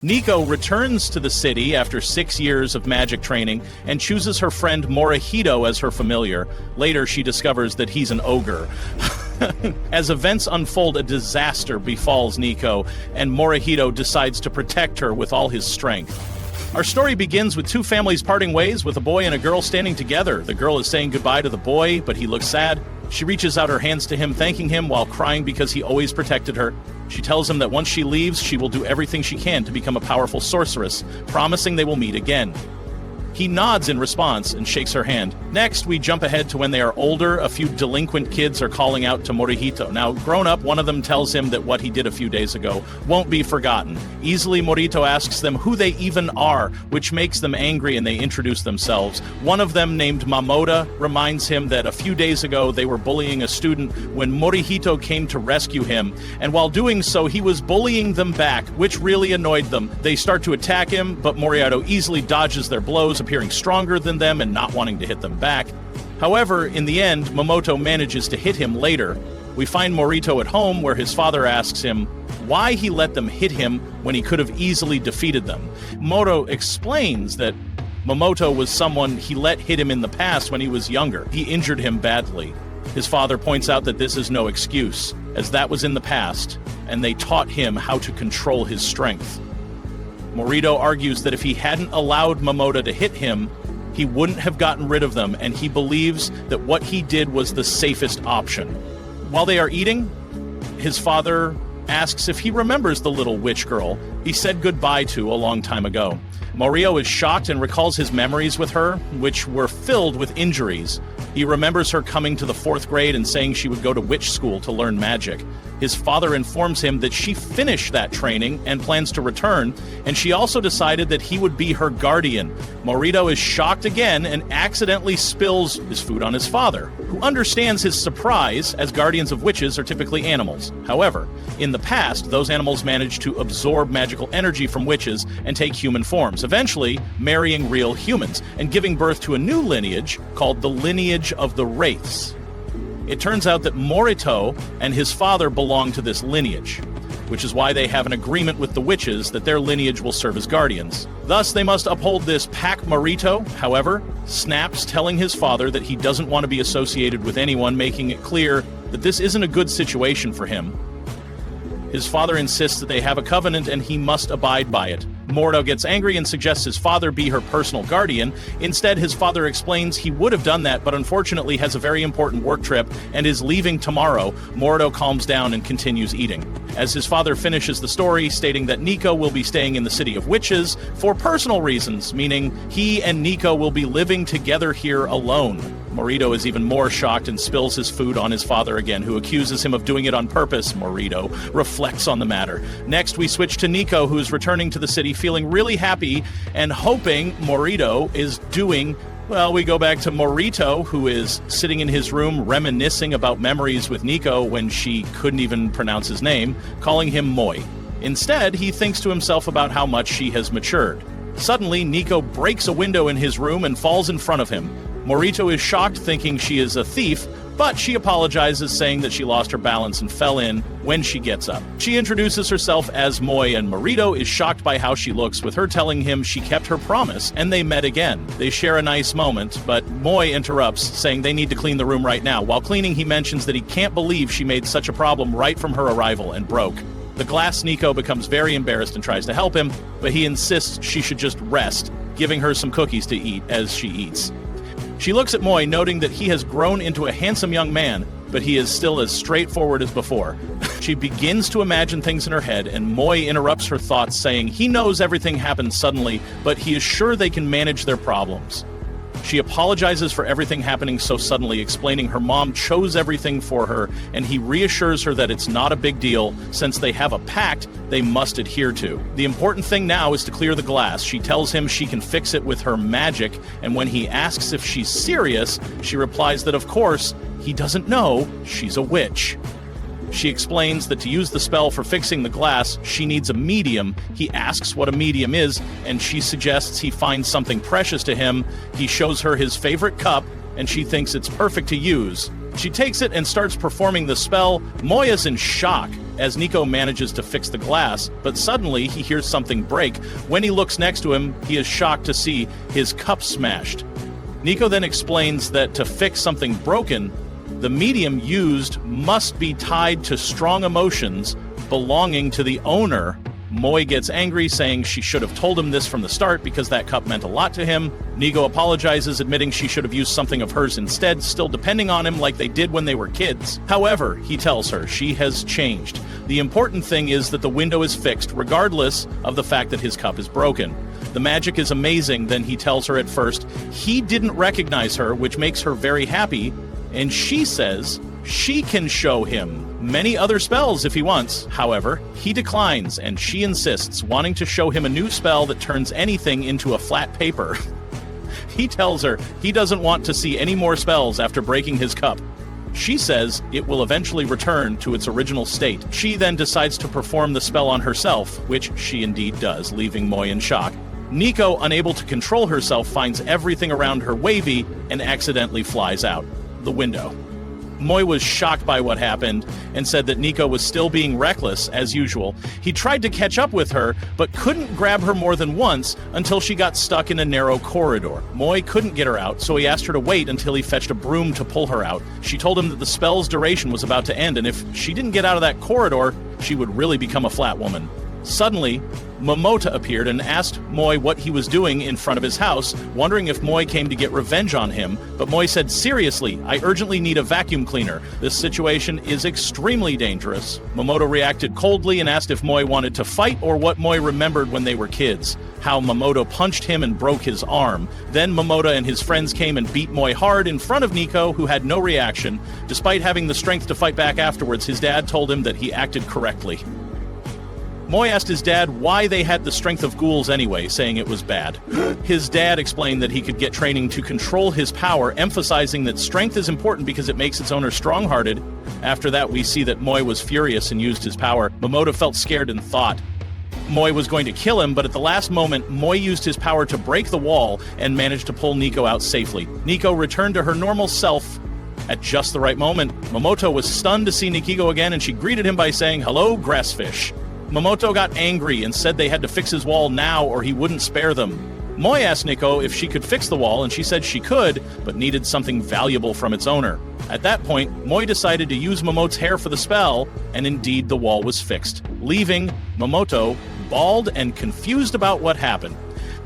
Nico returns to the city after 6 years of magic training and chooses her friend Morihito as her familiar. Later, she discovers that he's an ogre. As events unfold, a disaster befalls Nico, and Morihito decides to protect her with all his strength. Our story begins with two families parting ways, with a boy and a girl standing together. The girl is saying goodbye to the boy, but he looks sad. She reaches out her hands to him, thanking him while crying because he always protected her. She tells him that once she leaves, she will do everything she can to become a powerful sorceress, promising they will meet again. He nods in response and shakes her hand. Next, we jump ahead to when they are older. A few delinquent kids are calling out to Morihito. Now, grown up, one of them tells him that what he did a few days ago won't be forgotten. Easily, Morihito asks them who they even are, which makes them angry, and they introduce themselves. One of them, named Mamoda, reminds him that a few days ago they were bullying a student when Morihito came to rescue him, and while doing so, he was bullying them back, which really annoyed them. They start to attack him, but Morihito easily dodges their blows, appearing stronger than them and not wanting to hit them back. However, in the end, Momoto manages to hit him later. We find Morihito at home, where his father asks him why he let them hit him when he could have easily defeated them. Momoto explains that Momoto was someone he let hit him in the past when he was younger. He injured him badly. His father points out that this is no excuse, as that was in the past, and they taught him how to control his strength. Morihito argues that if he hadn't allowed Momoto to hit him, he wouldn't have gotten rid of them, and he believes that what he did was the safest option. While they are eating, his father asks if he remembers the little witch girl he said goodbye to a long time ago. Morihito is shocked and recalls his memories with her, which were filled with injuries. He remembers her coming to the 4th grade and saying she would go to witch school to learn magic. His father informs him that she finished that training and plans to return, and she also decided that he would be her guardian. Morihito is shocked again and accidentally spills his food on his father, who understands his surprise, as guardians of witches are typically animals. However, in the past, those animals managed to absorb magical energy from witches and take human forms, eventually marrying real humans and giving birth to a new lineage called the lineage of the Wraiths. It turns out that Morihito and his father belong to this lineage, which is why they have an agreement with the witches that their lineage will serve as guardians. Thus, they must uphold this pact. Morihito, however, snaps, telling his father that he doesn't want to be associated with anyone, making it clear that this isn't a good situation for him. His father insists that they have a covenant and he must abide by it. Morihito gets angry and suggests his father be her personal guardian. Instead, his father explains he would have done that, but unfortunately has a very important work trip and is leaving tomorrow. Morihito calms down and continues eating. As his father finishes the story, stating that Nico will be staying in the City of Witches for personal reasons, meaning he and Nico will be living together here alone. Morihito is even more shocked and spills his food on his father again, who accuses him of doing it on purpose. Morihito reflects on the matter. Next, we switch to Nico, who is returning to the city feeling really happy and hoping Morihito is doing well. We go back to Morihito, who is sitting in his room reminiscing about memories with Nico when she couldn't even pronounce his name, calling him Moi. Instead, he thinks to himself about how much she has matured. Suddenly, Nico breaks a window in his room and falls in front of him. Morihito is shocked, thinking she is a thief, but she apologizes, saying that she lost her balance and fell in when she gets up. She introduces herself as Moi, and Morihito is shocked by how she looks, with her telling him she kept her promise, and they met again. They share a nice moment, but Moi interrupts, saying they need to clean the room right now. While cleaning, he mentions that he can't believe she made such a problem right from her arrival and broke. The glass Nico becomes very embarrassed and tries to help him, but he insists she should just rest, giving her some cookies to eat as she eats. She looks at Moi, noting that he has grown into a handsome young man, but he is still as straightforward as before. She begins to imagine things in her head, and Moi interrupts her thoughts, saying he knows everything happened suddenly, but he is sure they can manage their problems. She apologizes for everything happening so suddenly, explaining her mom chose everything for her, and he reassures her that it's not a big deal since they have a pact they must adhere to. The important thing now is to clear the glass. She tells him she can fix it with her magic, and when he asks if she's serious, she replies that of course, he doesn't know she's a witch. She explains that to use the spell for fixing the glass, she needs a medium. He asks what a medium is, and she suggests he finds something precious to him. He shows her his favorite cup, and she thinks it's perfect to use. She takes it and starts performing the spell. Moya's in shock as Nico manages to fix the glass, but suddenly he hears something break. When he looks next to him, he is shocked to see his cup smashed. Nico then explains that to fix something broken, the medium used must be tied to strong emotions belonging to the owner. Moi gets angry, saying she should have told him this from the start because that cup meant a lot to him. Nico apologizes, admitting she should have used something of hers instead, still depending on him like they did when they were kids. However, he tells her she has changed. The important thing is that the window is fixed, regardless of the fact that his cup is broken. The magic is amazing, then he tells her at first he didn't recognize her, which makes her very happy, and she says she can show him many other spells if he wants. However, he declines, and she insists, wanting to show him a new spell that turns anything into a flat paper. He tells her he doesn't want to see any more spells after breaking his cup. She says it will eventually return to its original state. She then decides to perform the spell on herself, which she indeed does, leaving Moi in shock. Nico, unable to control herself, finds everything around her wavy and accidentally flies out the window. Moi was shocked by what happened and said that Nico was still being reckless, as usual. He tried to catch up with her, but couldn't grab her more than once until she got stuck in a narrow corridor. Moi couldn't get her out, so he asked her to wait until he fetched a broom to pull her out. She told him that the spell's duration was about to end, and if she didn't get out of that corridor, she would really become a flat woman. Suddenly, Momota appeared and asked Moi what he was doing in front of his house, wondering if Moi came to get revenge on him, but Moi said, "Seriously, I urgently need a vacuum cleaner. This situation is extremely dangerous." Momota reacted coldly and asked if Moi wanted to fight or what Moi remembered when they were kids, how Momota punched him and broke his arm. Then Momota and his friends came and beat Moi hard in front of Nico, who had no reaction. Despite having the strength to fight back afterwards, his dad told him that he acted correctly. Moi asked his dad why they had the strength of ghouls anyway, saying it was bad. His dad explained that he could get training to control his power, emphasizing that strength is important because it makes its owner strong-hearted. After that, we see that Moi was furious and used his power. Momota felt scared and thought Moi was going to kill him, but at the last moment, Moi used his power to break the wall and managed to pull Nico out safely. Nico returned to her normal self at just the right moment. Momota was stunned to see Nico again, and she greeted him by saying, "Hello, grassfish." Momota got angry and said they had to fix his wall now or he wouldn't spare them. Moi asked Nico if she could fix the wall, and she said she could, but needed something valuable from its owner. At that point, Moi decided to use Momota's hair for the spell, and indeed the wall was fixed, leaving Momota bald and confused about what happened.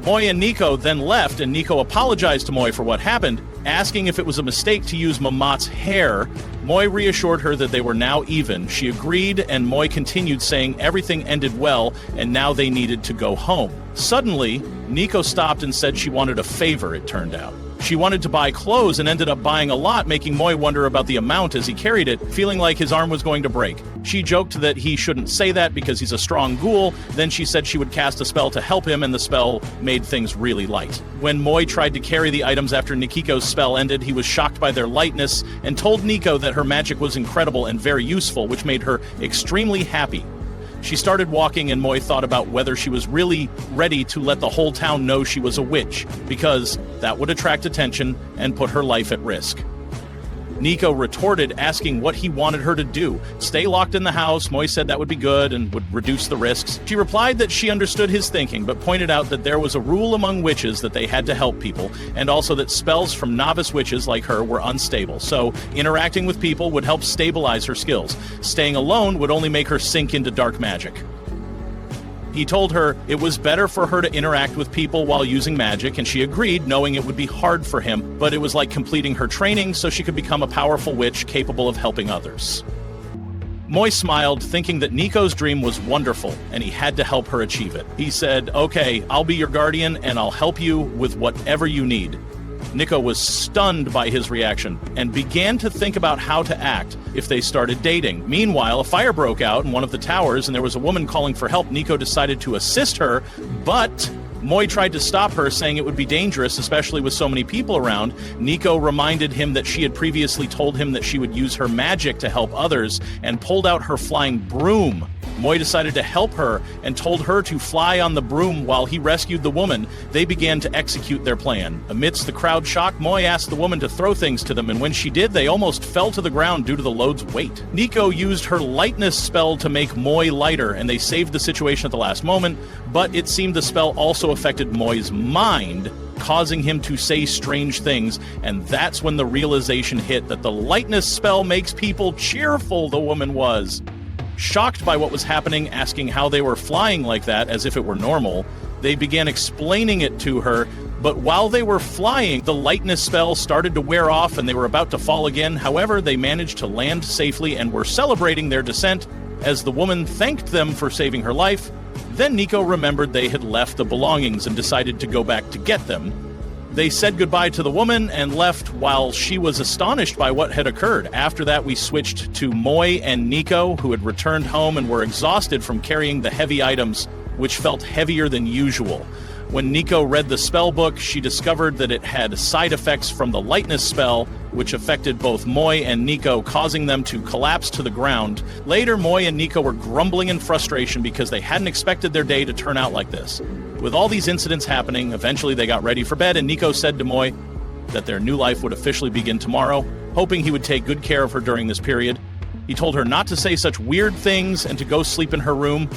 Moi and Nico then left, and Nico apologized to Moi for what happened, asking if it was a mistake to use Momot's hair. Moi reassured her that they were now even. She agreed, and Moi continued, saying everything ended well, and now they needed to go home. Suddenly, Nico stopped and said she wanted a favor, it turned out. She wanted to buy clothes and ended up buying a lot, making Moi wonder about the amount as he carried it, feeling like his arm was going to break. She joked that he shouldn't say that because he's a strong ghoul. Then she said she would cast a spell to help him, and the spell made things really light. When Moi tried to carry the items after Nikiko's spell ended, he was shocked by their lightness and told Nico that her magic was incredible and very useful, which made her extremely happy. She started walking, and Moi thought about whether she was really ready to let the whole town know she was a witch, because that would attract attention and put her life at risk. Nico retorted, asking what he wanted her to do. Stay locked in the house. Moi said that would be good and would reduce the risks. She replied that she understood his thinking, but pointed out that there was a rule among witches that they had to help people, and also that spells from novice witches like her were unstable, so interacting with people would help stabilize her skills. Staying alone would only make her sink into dark magic. He told her it was better for her to interact with people while using magic, and she agreed, knowing it would be hard for him, but it was like completing her training so she could become a powerful witch capable of helping others. Moi smiled, thinking that Nico's dream was wonderful, and he had to help her achieve it. He said, "Okay, I'll be your guardian, and I'll help you with whatever you need." Nico was stunned by his reaction and began to think about how to act if they started dating. Meanwhile, a fire broke out in one of the towers, and there was a woman calling for help. Nico decided to assist her, but Moi tried to stop her, saying it would be dangerous, especially with so many people around. Nico reminded him that she had previously told him that she would use her magic to help others, and pulled out her flying broom. Moi decided to help her and told her to fly on the broom while he rescued the woman. They began to execute their plan. Amidst the crowd shock, Moi asked the woman to throw things to them, and when she did, they almost fell to the ground due to the load's weight. Nico used her lightness spell to make Moi lighter, and they saved the situation at the last moment, but it seemed the spell also affected Moi's mind, causing him to say strange things, and that's when the realization hit that the lightness spell makes people cheerful. The woman was shocked by what was happening, asking how they were flying like that as if it were normal. They began explaining it to her, but while they were flying, the lightness spell started to wear off and they were about to fall again. However, they managed to land safely and were celebrating their descent as the woman thanked them for saving her life. Then Nico remembered they had left the belongings and decided to go back to get them. They said goodbye to the woman and left while she was astonished by what had occurred. After that, we switched to Moi and Nico, who had returned home and were exhausted from carrying the heavy items, which felt heavier than usual. When Nico read the spell book, she discovered that it had side effects from the lightness spell, which affected both Moi and Nico, causing them to collapse to the ground. Later, Moi and Nico were grumbling in frustration because they hadn't expected their day to turn out like this. With all these incidents happening, eventually they got ready for bed, and Nico said to Moi that their new life would officially begin tomorrow, hoping he would take good care of her during this period. He told her not to say such weird things and to go sleep in her room.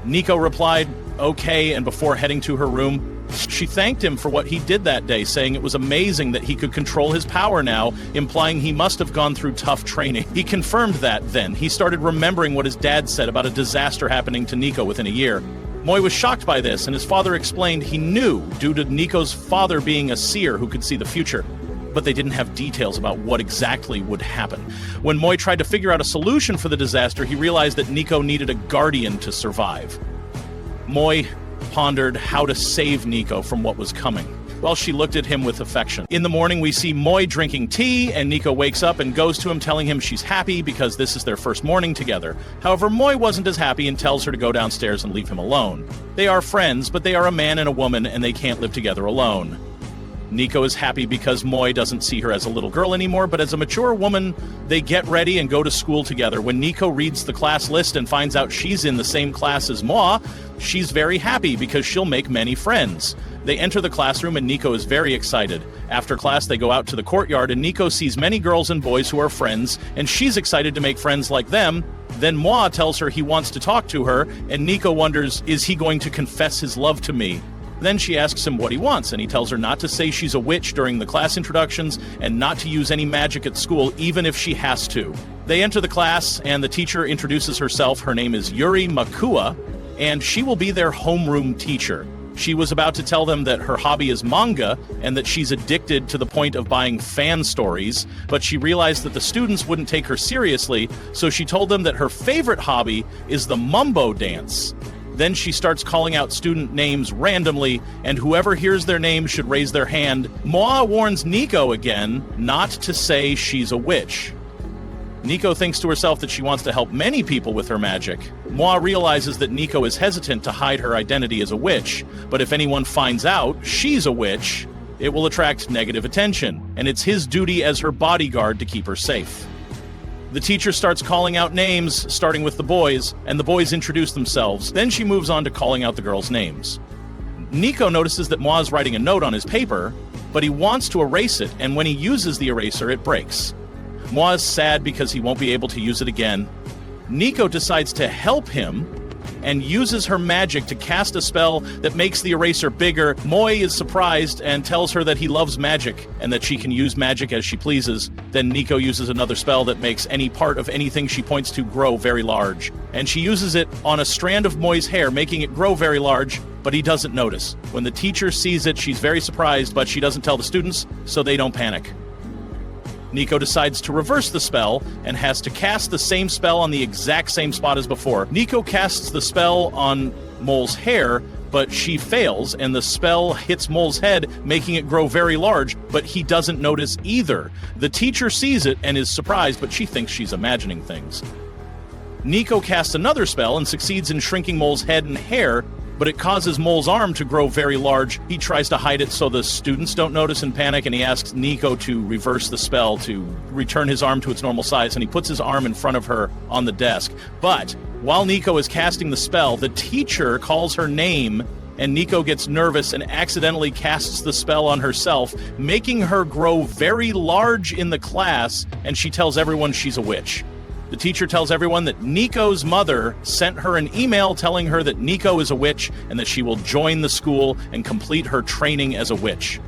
Nico replied, okay, and before heading to her room, she thanked him for what he did that day, saying it was amazing that he could control his power now, implying he must have gone through tough training. He confirmed that then. He started remembering what his dad said about a disaster happening to Nico within a year. Moi was shocked by this, and his father explained he knew due to Nico's father being a seer who could see the future, but they didn't have details about what exactly would happen. When Moi tried to figure out a solution for the disaster, he realized that Nico needed a guardian to survive. Moi pondered how to save Nico from what was coming, while she looked at him with affection. In the morning, we see Moi drinking tea, and Nico wakes up and goes to him, telling him she's happy because this is their first morning together. However, Moi wasn't as happy and tells her to go downstairs and leave him alone. They are friends, but they are a man and a woman, and they can't live together alone. Nico is happy because Moi doesn't see her as a little girl anymore, but as a mature woman, they get ready and go to school together. When Nico reads the class list and finds out she's in the same class as Moi, she's very happy because she'll make many friends. They enter the classroom and Nico is very excited. After class, they go out to the courtyard and Nico sees many girls and boys who are friends, and she's excited to make friends like them. Then Moi tells her he wants to talk to her, and Nico wonders, is he going to confess his love to me? Then she asks him what he wants, and he tells her not to say she's a witch during the class introductions and not to use any magic at school, even if she has to. They enter the class, and the teacher introduces herself. Her name is Yuri Makua, and she will be their homeroom teacher. She was about to tell them that her hobby is manga and that she's addicted to the point of buying fan stories, but she realized that the students wouldn't take her seriously, so she told them that her favorite hobby is the mumbo dance. Then she starts calling out student names randomly, and whoever hears their name should raise their hand. Moi warns Nico again not to say she's a witch. Nico thinks to herself that she wants to help many people with her magic. Moi realizes that Nico is hesitant to hide her identity as a witch, but if anyone finds out she's a witch, it will attract negative attention, and it's his duty as her bodyguard to keep her safe. The teacher starts calling out names, starting with the boys, and the boys introduce themselves. Then she moves on to calling out the girls' names. Nico notices that Moi's writing a note on his paper, but he wants to erase it, and when he uses the eraser, it breaks. Moi's sad because he won't be able to use it again. Nico decides to help him and uses her magic to cast a spell that makes the eraser bigger. Moi is surprised and tells her that he loves magic and that she can use magic as she pleases. Then Nico uses another spell that makes any part of anything she points to grow very large. And she uses it on a strand of Moi's hair, making it grow very large, but he doesn't notice. When the teacher sees it, she's very surprised, but she doesn't tell the students, so they don't panic. Nico decides to reverse the spell and has to cast the same spell on the exact same spot as before. Nico casts the spell on Mole's hair, but she fails, and the spell hits Mole's head, making it grow very large, but he doesn't notice either. The teacher sees it and is surprised, but she thinks she's imagining things. Nico casts another spell and succeeds in shrinking Mole's head and hair, but it causes Mole's arm to grow very large. He tries to hide it so the students don't notice and panic, and he asks Nico to reverse the spell to return his arm to its normal size, and he puts his arm in front of her on the desk. But While Nico is casting the spell, the teacher calls her name, and Nico gets nervous and accidentally casts the spell on herself, making her grow very large in the class, and she tells everyone she's a witch. The teacher tells everyone that Nico's mother sent her an email telling her that Nico is a witch and that she will join the school and complete her training as a witch.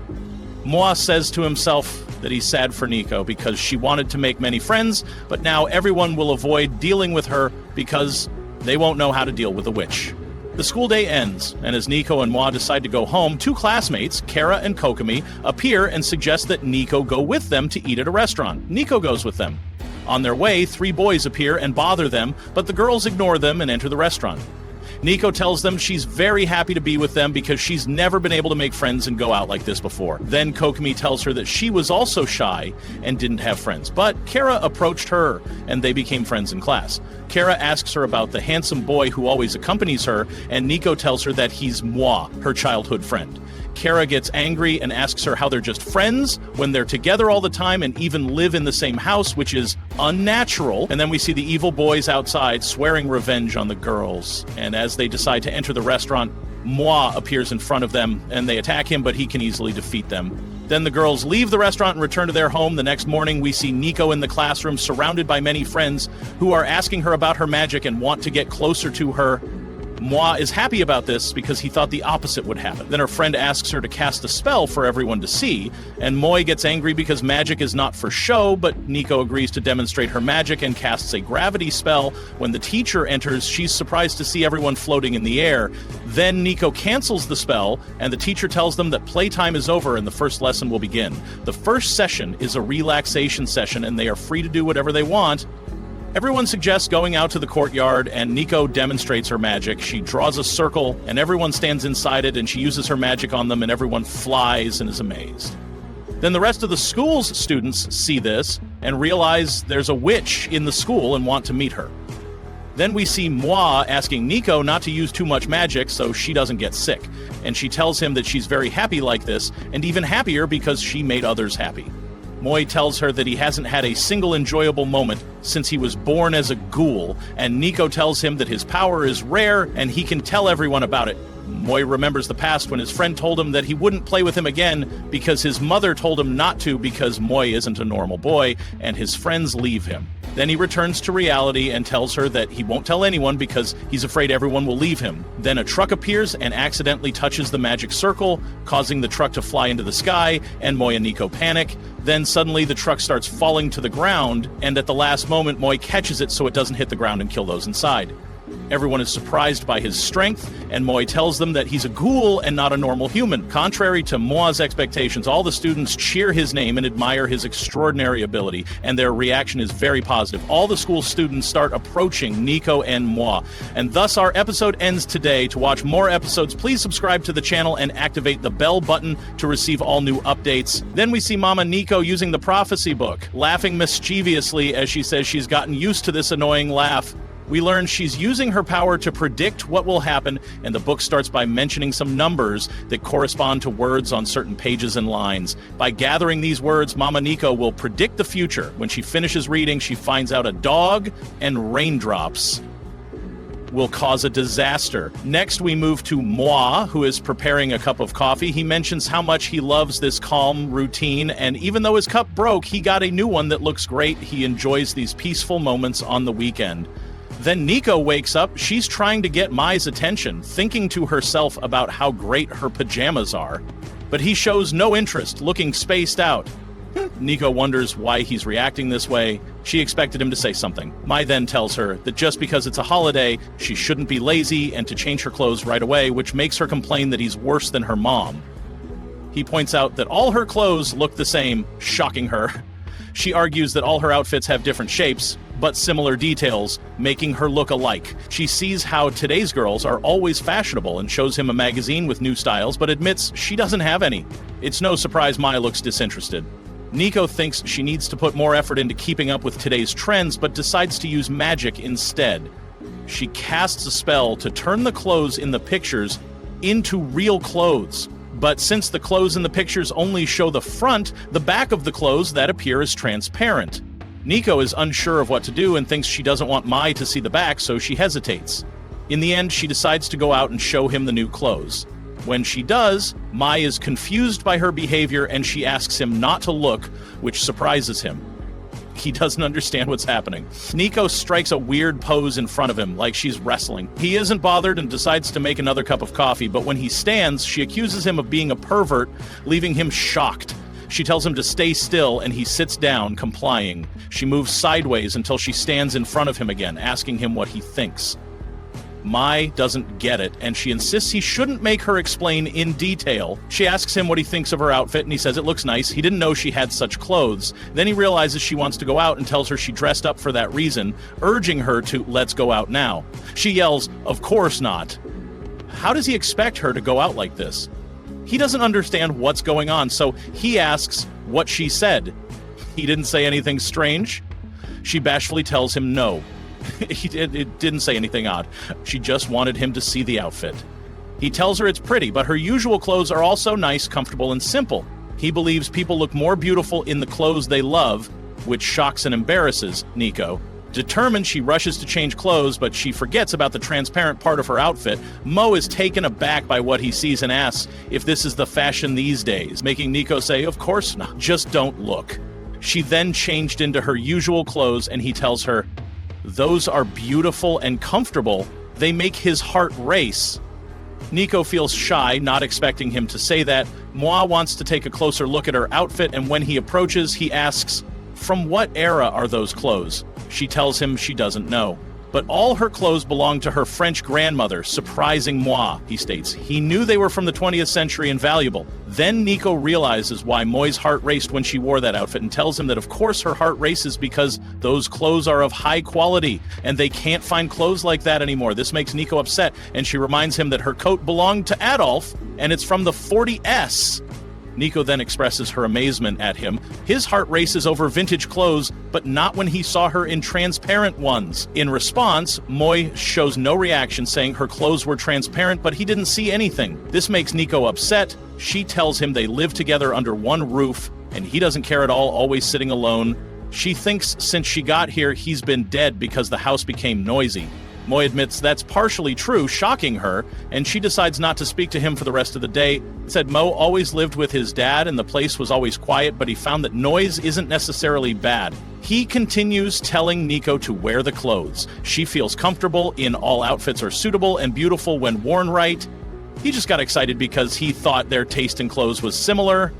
Moi says to himself that he's sad for Nico because she wanted to make many friends, but now everyone will avoid dealing with her because they won't know how to deal with a witch. The school day ends, and as Nico and Moi decide to go home, two classmates, Kara and Kokomi, appear and suggest that Nico go with them to eat at a restaurant. Nico goes with them. On their way, three boys appear and bother them, but the girls ignore them and enter the restaurant. Nico tells them she's very happy to be with them because she's never been able to make friends and go out like this before. Then Kokomi tells her that she was also shy and didn't have friends, but Kara approached her and they became friends in class. Kara asks her about the handsome boy who always accompanies her, and Nico tells her that he's Moi, her childhood friend. Kara gets angry and asks her how they're just friends when they're together all the time and even live in the same house, which is unnatural. And then we see the evil boys outside swearing revenge on the girls. And as they decide to enter the restaurant, Moi appears in front of them and they attack him, but he can easily defeat them. Then the girls leave the restaurant and return to their home. The next morning, we see Nico in the classroom surrounded by many friends who are asking her about her magic and want to get closer to her. Moi is happy about this because he thought the opposite would happen. Then her friend asks her to cast a spell for everyone to see, and Moi gets angry because magic is not for show, but Nico agrees to demonstrate her magic and casts a gravity spell. When the teacher enters, she's surprised to see everyone floating in the air. Then Nico cancels the spell, and the teacher tells them that playtime is over and the first lesson will begin. The first session is a relaxation session, and they are free to do whatever they want. Everyone suggests going out to the courtyard, and Nico demonstrates her magic. She draws a circle, and everyone stands inside it, and she uses her magic on them, and everyone flies and is amazed. Then the rest of the school's students see this and realize there's a witch in the school and want to meet her. Then we see Moi asking Nico not to use too much magic so she doesn't get sick, and she tells him that she's very happy like this, and even happier because she made others happy. Moi tells her that he hasn't had a single enjoyable moment since he was born as a ghoul, and Nico tells him that his power is rare and he can tell everyone about it. Moi remembers the past when his friend told him that he wouldn't play with him again because his mother told him not to because Moi isn't a normal boy, and his friends leave him. Then he returns to reality and tells her that he won't tell anyone because he's afraid everyone will leave him. Then a truck appears and accidentally touches the magic circle, causing the truck to fly into the sky, and Moi and Nico panic. Then suddenly the truck starts falling to the ground, and at the last moment Moi catches it so it doesn't hit the ground and kill those inside. Everyone is surprised by his strength, and Moi tells them that he's a ghoul and not a normal human. Contrary to Moi's expectations, all the students cheer his name and admire his extraordinary ability, and their reaction is very positive. All the school students start approaching Nico and Moi, and thus our episode ends today. To watch more episodes, please subscribe to the channel and activate the bell button to receive all new updates. Then we see Mama Nico using the prophecy book, laughing mischievously as she says she's gotten used to this annoying laugh. We learn she's using her power to predict what will happen, and the book starts by mentioning some numbers that correspond to words on certain pages and lines. By gathering these words, Mama Nico will predict the future. When she finishes reading, she finds out a dog and raindrops will cause a disaster. Next, we move to Moi, who is preparing a cup of coffee. He mentions how much he loves this calm routine, and even though his cup broke, he got a new one that looks great. He enjoys these peaceful moments on the weekend. Then Nico wakes up. She's trying to get Mai's attention, thinking to herself about how great her pajamas are. But he shows no interest, looking spaced out. Nico wonders why he's reacting this way. She expected him to say something. Mai then tells her that just because it's a holiday, she shouldn't be lazy and to change her clothes right away, which makes her complain that he's worse than her mom. He points out that all her clothes look the same, shocking her. She argues that all her outfits have different shapes, but similar details, making her look alike. She sees how today's girls are always fashionable and shows him a magazine with new styles, but admits she doesn't have any. It's no surprise Mai looks disinterested. Nico thinks she needs to put more effort into keeping up with today's trends, but decides to use magic instead. She casts a spell to turn the clothes in the pictures into real clothes. But since the clothes in the pictures only show the front, the back of the clothes that appear is transparent. Nico is unsure of what to do and thinks she doesn't want Mai to see the back, so she hesitates. In the end, she decides to go out and show him the new clothes. When she does, Mai is confused by her behavior and she asks him not to look, which surprises him. He doesn't understand what's happening. Nico strikes a weird pose in front of him, like she's wrestling. He isn't bothered and decides to make another cup of coffee, but when he stands, she accuses him of being a pervert, leaving him shocked. She tells him to stay still, and he sits down, complying. She moves sideways until she stands in front of him again, asking him what he thinks. Mai doesn't get it, and she insists he shouldn't make her explain in detail. She asks him what he thinks of her outfit, and he says it looks nice. He didn't know she had such clothes. Then he realizes she wants to go out and tells her she dressed up for that reason, urging her to let's go out now. She yells, "Of course not." How does he expect her to go out like this? He doesn't understand what's going on, so he asks what she said. He didn't say anything strange? She bashfully tells him no. It didn't say anything odd. She just wanted him to see the outfit. He tells her it's pretty, but her usual clothes are also nice, comfortable, and simple. He believes people look more beautiful in the clothes they love, which shocks and embarrasses Nico. Determined, she rushes to change clothes, but she forgets about the transparent part of her outfit. Mo is taken aback by what he sees and asks if this is the fashion these days, making Nico say, "Of course not, just don't look." She then changed into her usual clothes, and he tells her, "Those are beautiful and comfortable. They make his heart race." Nico feels shy, not expecting him to say that. Moi wants to take a closer look at her outfit, and when he approaches, he asks, "From what era are those clothes?" She tells him she doesn't know. But all her clothes belong to her French grandmother, surprising Moi, he states. He knew they were from the 20th century and valuable. Then Nico realizes why Moi's heart raced when she wore that outfit and tells him that of course her heart races because those clothes are of high quality and they can't find clothes like that anymore. This makes Nico upset, and she reminds him that her coat belonged to Adolf and it's from the 40s. Nico then expresses her amazement at him. His heart races over vintage clothes, but not when he saw her in transparent ones. In response, Moi shows no reaction, saying her clothes were transparent, but he didn't see anything. This makes Nico upset. She tells him they live together under one roof, and he doesn't care at all, always sitting alone. She thinks since she got here, he's been dead because the house became noisy. Moi admits that's partially true, shocking her, and she decides not to speak to him for the rest of the day. Said Mo always lived with his dad and the place was always quiet, but he found that noise isn't necessarily bad. He continues telling Nico to wear the clothes. She feels comfortable in all outfits are suitable and beautiful when worn right. He just got excited because he thought their taste in clothes was similar.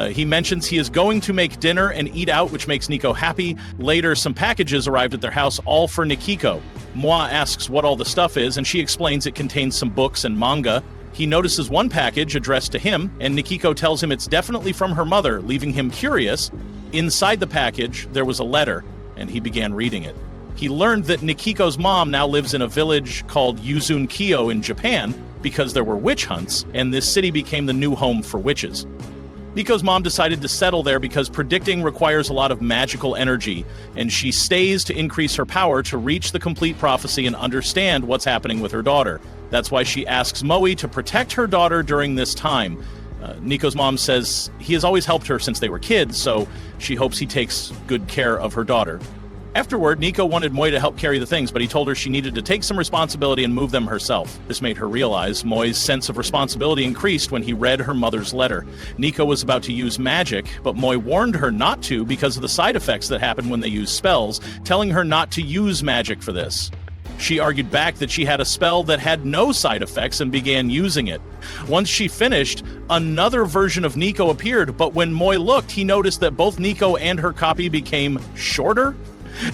He mentions he is going to make dinner and eat out, which makes Nico happy. Later, some packages arrived at their house, all for Nikiko. Moi asks what all the stuff is, and she explains it contains some books and manga. He notices one package addressed to him, and Nikiko tells him it's definitely from her mother, leaving him curious. Inside the package, there was a letter, and he began reading it. He learned that Nikiko's mom now lives in a village called Yuzunkyo in Japan because there were witch hunts, and this city became the new home for witches. Nico's mom decided to settle there because predicting requires a lot of magical energy, and she stays to increase her power to reach the complete prophecy and understand what's happening with her daughter. That's why she asks Moe to protect her daughter during this time. Nico's mom says he has always helped her since they were kids, so she hopes he takes good care of her daughter. Afterward, Nico wanted Moi to help carry the things, but he told her she needed to take some responsibility and move them herself. This made her realize Moi's sense of responsibility increased when he read her mother's letter. Nico was about to use magic, but Moi warned her not to because of the side effects that happen when they use spells, telling her not to use magic for this. She argued back that she had a spell that had no side effects and began using it. Once she finished, another version of Nico appeared, but when Moi looked, he noticed that both Nico and her copy became shorter.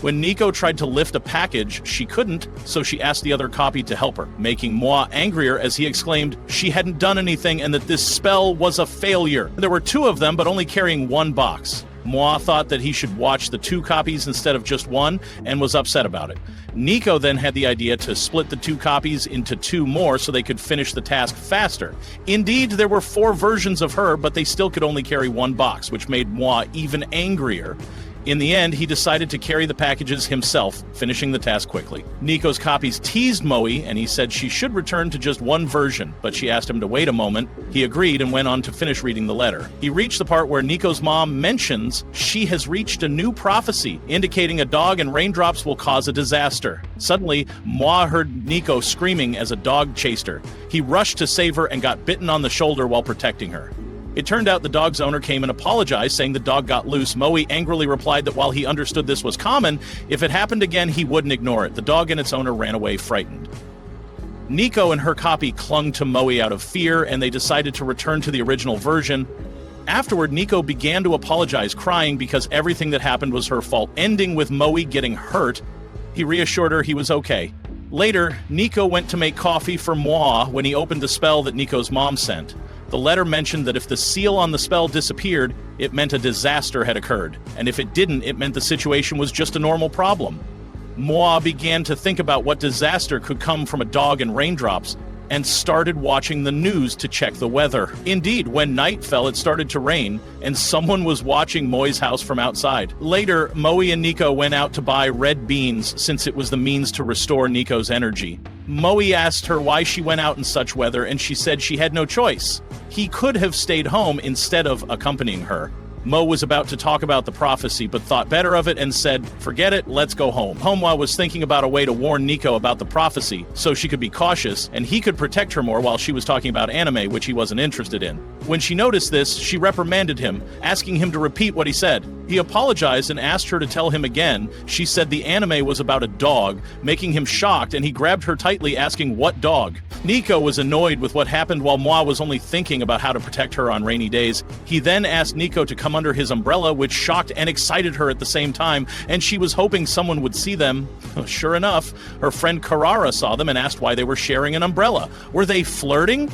When Nico tried to lift a package, she couldn't, so she asked the other copy to help her, making Moi angrier as he exclaimed she hadn't done anything and that this spell was a failure. There were two of them, but only carrying one box. Moi thought that he should watch the two copies instead of just one and was upset about it. Nico then had the idea to split the two copies into two more so they could finish the task faster. Indeed, there were 4 versions of her, but they still could only carry one box, which made Moi even angrier. In the end, he decided to carry the packages himself, finishing the task quickly. Nico's copies teased Moe, and he said she should return to just one version, but she asked him to wait a moment. He agreed and went on to finish reading the letter. He reached the part where Nico's mom mentions she has reached a new prophecy, indicating a dog and raindrops will cause a disaster. Suddenly, Moi heard Nico screaming as a dog chased her. He rushed to save her and got bitten on the shoulder while protecting her. It turned out the dog's owner came and apologized, saying the dog got loose. Moe angrily replied that while he understood this was common, if it happened again, he wouldn't ignore it. The dog and its owner ran away frightened. Nico and her copy clung to Moe out of fear, and they decided to return to the original version. Afterward, Nico began to apologize, crying because everything that happened was her fault, ending with Moe getting hurt. He reassured her he was okay. Later, Nico went to make coffee for Moi when he opened the spell that Nico's mom sent. The letter mentioned that if the seal on the spell disappeared, it meant a disaster had occurred, and if it didn't, it meant the situation was just a normal problem. Moi began to think about what disaster could come from a dog and raindrops, and started watching the news to check the weather. Indeed, when night fell, it started to rain, and someone was watching Moi's house from outside. Later, Moe and Nico went out to buy red beans since it was the means to restore Nico's energy. Moe asked her why she went out in such weather, and she said she had no choice. He could have stayed home instead of accompanying her. Moe was about to talk about the prophecy, but thought better of it and said, "Forget it, let's go home." Homwa was thinking about a way to warn Nico about the prophecy, so she could be cautious, and he could protect her more while she was talking about anime, which he wasn't interested in. When she noticed this, she reprimanded him, asking him to repeat what he said. He apologized and asked her to tell him again. She said the anime was about a dog, making him shocked, and he grabbed her tightly, asking, "What dog?" Nico was annoyed with what happened while Moi was only thinking about how to protect her on rainy days. He then asked Nico to come under his umbrella, which shocked and excited her at the same time, and she was hoping someone would see them. Sure enough, her friend Carrara saw them and asked why they were sharing an umbrella. Were they flirting?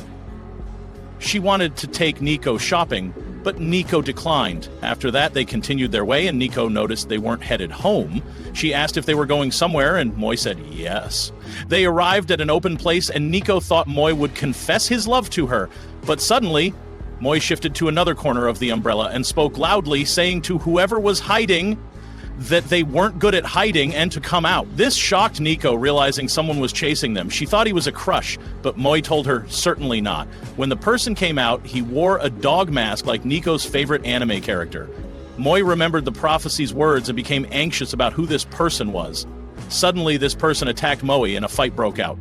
She wanted to take Nico shopping, but Nico declined. After that, they continued their way, and Nico noticed they weren't headed home. She asked if they were going somewhere, and Moi said yes. They arrived at an open place, and Nico thought Moi would confess his love to her, but suddenly, Moi shifted to another corner of the umbrella and spoke loudly, saying to whoever was hiding that they weren't good at hiding and to come out. This shocked Nico, realizing someone was chasing them. She thought he was a crush, but Moi told her certainly not. When the person came out, he wore a dog mask like Nico's favorite anime character. Moi remembered the prophecy's words and became anxious about who this person was. Suddenly, this person attacked Moe and a fight broke out.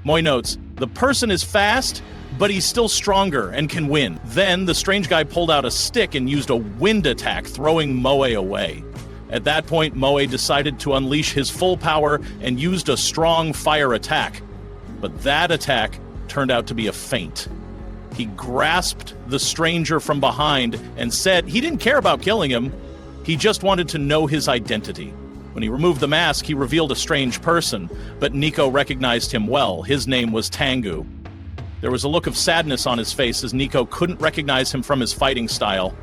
Moi notes, "The person is fast, but he's still stronger and can win." Then, the strange guy pulled out a stick and used a wind attack, throwing Moe away. At that point, Moe decided to unleash his full power and used a strong fire attack. But that attack turned out to be a feint. He grasped the stranger from behind and said he didn't care about killing him. He just wanted to know his identity. When he removed the mask, he revealed a strange person, but Nico recognized him well. His name was Tengu. There was a look of sadness on his face as Nico couldn't recognize him from his fighting style.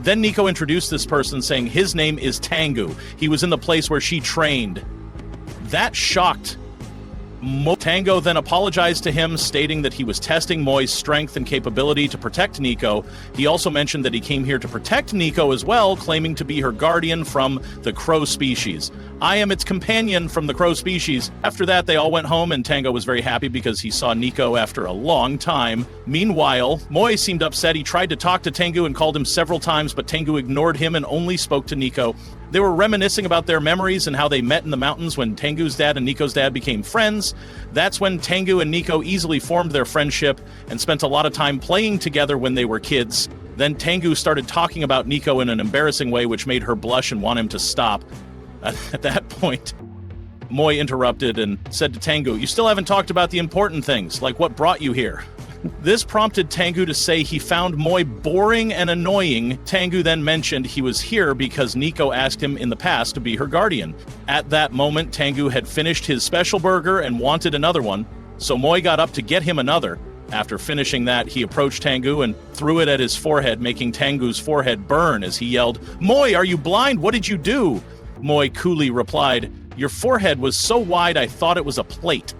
Then Nico introduced this person, saying his name is Tengu. He was in the place where she trained. That shocked Tango then apologized to him, stating that he was testing Moi's strength and capability to protect Nico. He also mentioned that he came here to protect Nico as well, claiming to be her guardian from the crow species. "I am its companion from the crow species." After that, they all went home, and Tango was very happy because he saw Nico after a long time. Meanwhile, Moi seemed upset. He tried to talk to Tengu and called him several times, but Tengu ignored him and only spoke to Nico. They were reminiscing about their memories and how they met in the mountains when Tengu's dad and Nico's dad became friends. That's when Tengu and Nico easily formed their friendship and spent a lot of time playing together when they were kids. Then Tengu started talking about Nico in an embarrassing way, which made her blush and want him to stop. At that point, Moi interrupted and said to Tengu, "You still haven't talked about the important things, like what brought you here." This prompted Tengu to say he found Moi boring and annoying. Tengu then mentioned he was here because Nico asked him in the past to be her guardian. At that moment, Tengu had finished his special burger and wanted another one, so Moi got up to get him another. After finishing that, he approached Tengu and threw it at his forehead, making Tengu's forehead burn as he yelled, "Moi, are you blind? What did you do?" Moi coolly replied, "Your forehead was so wide I thought it was a plate."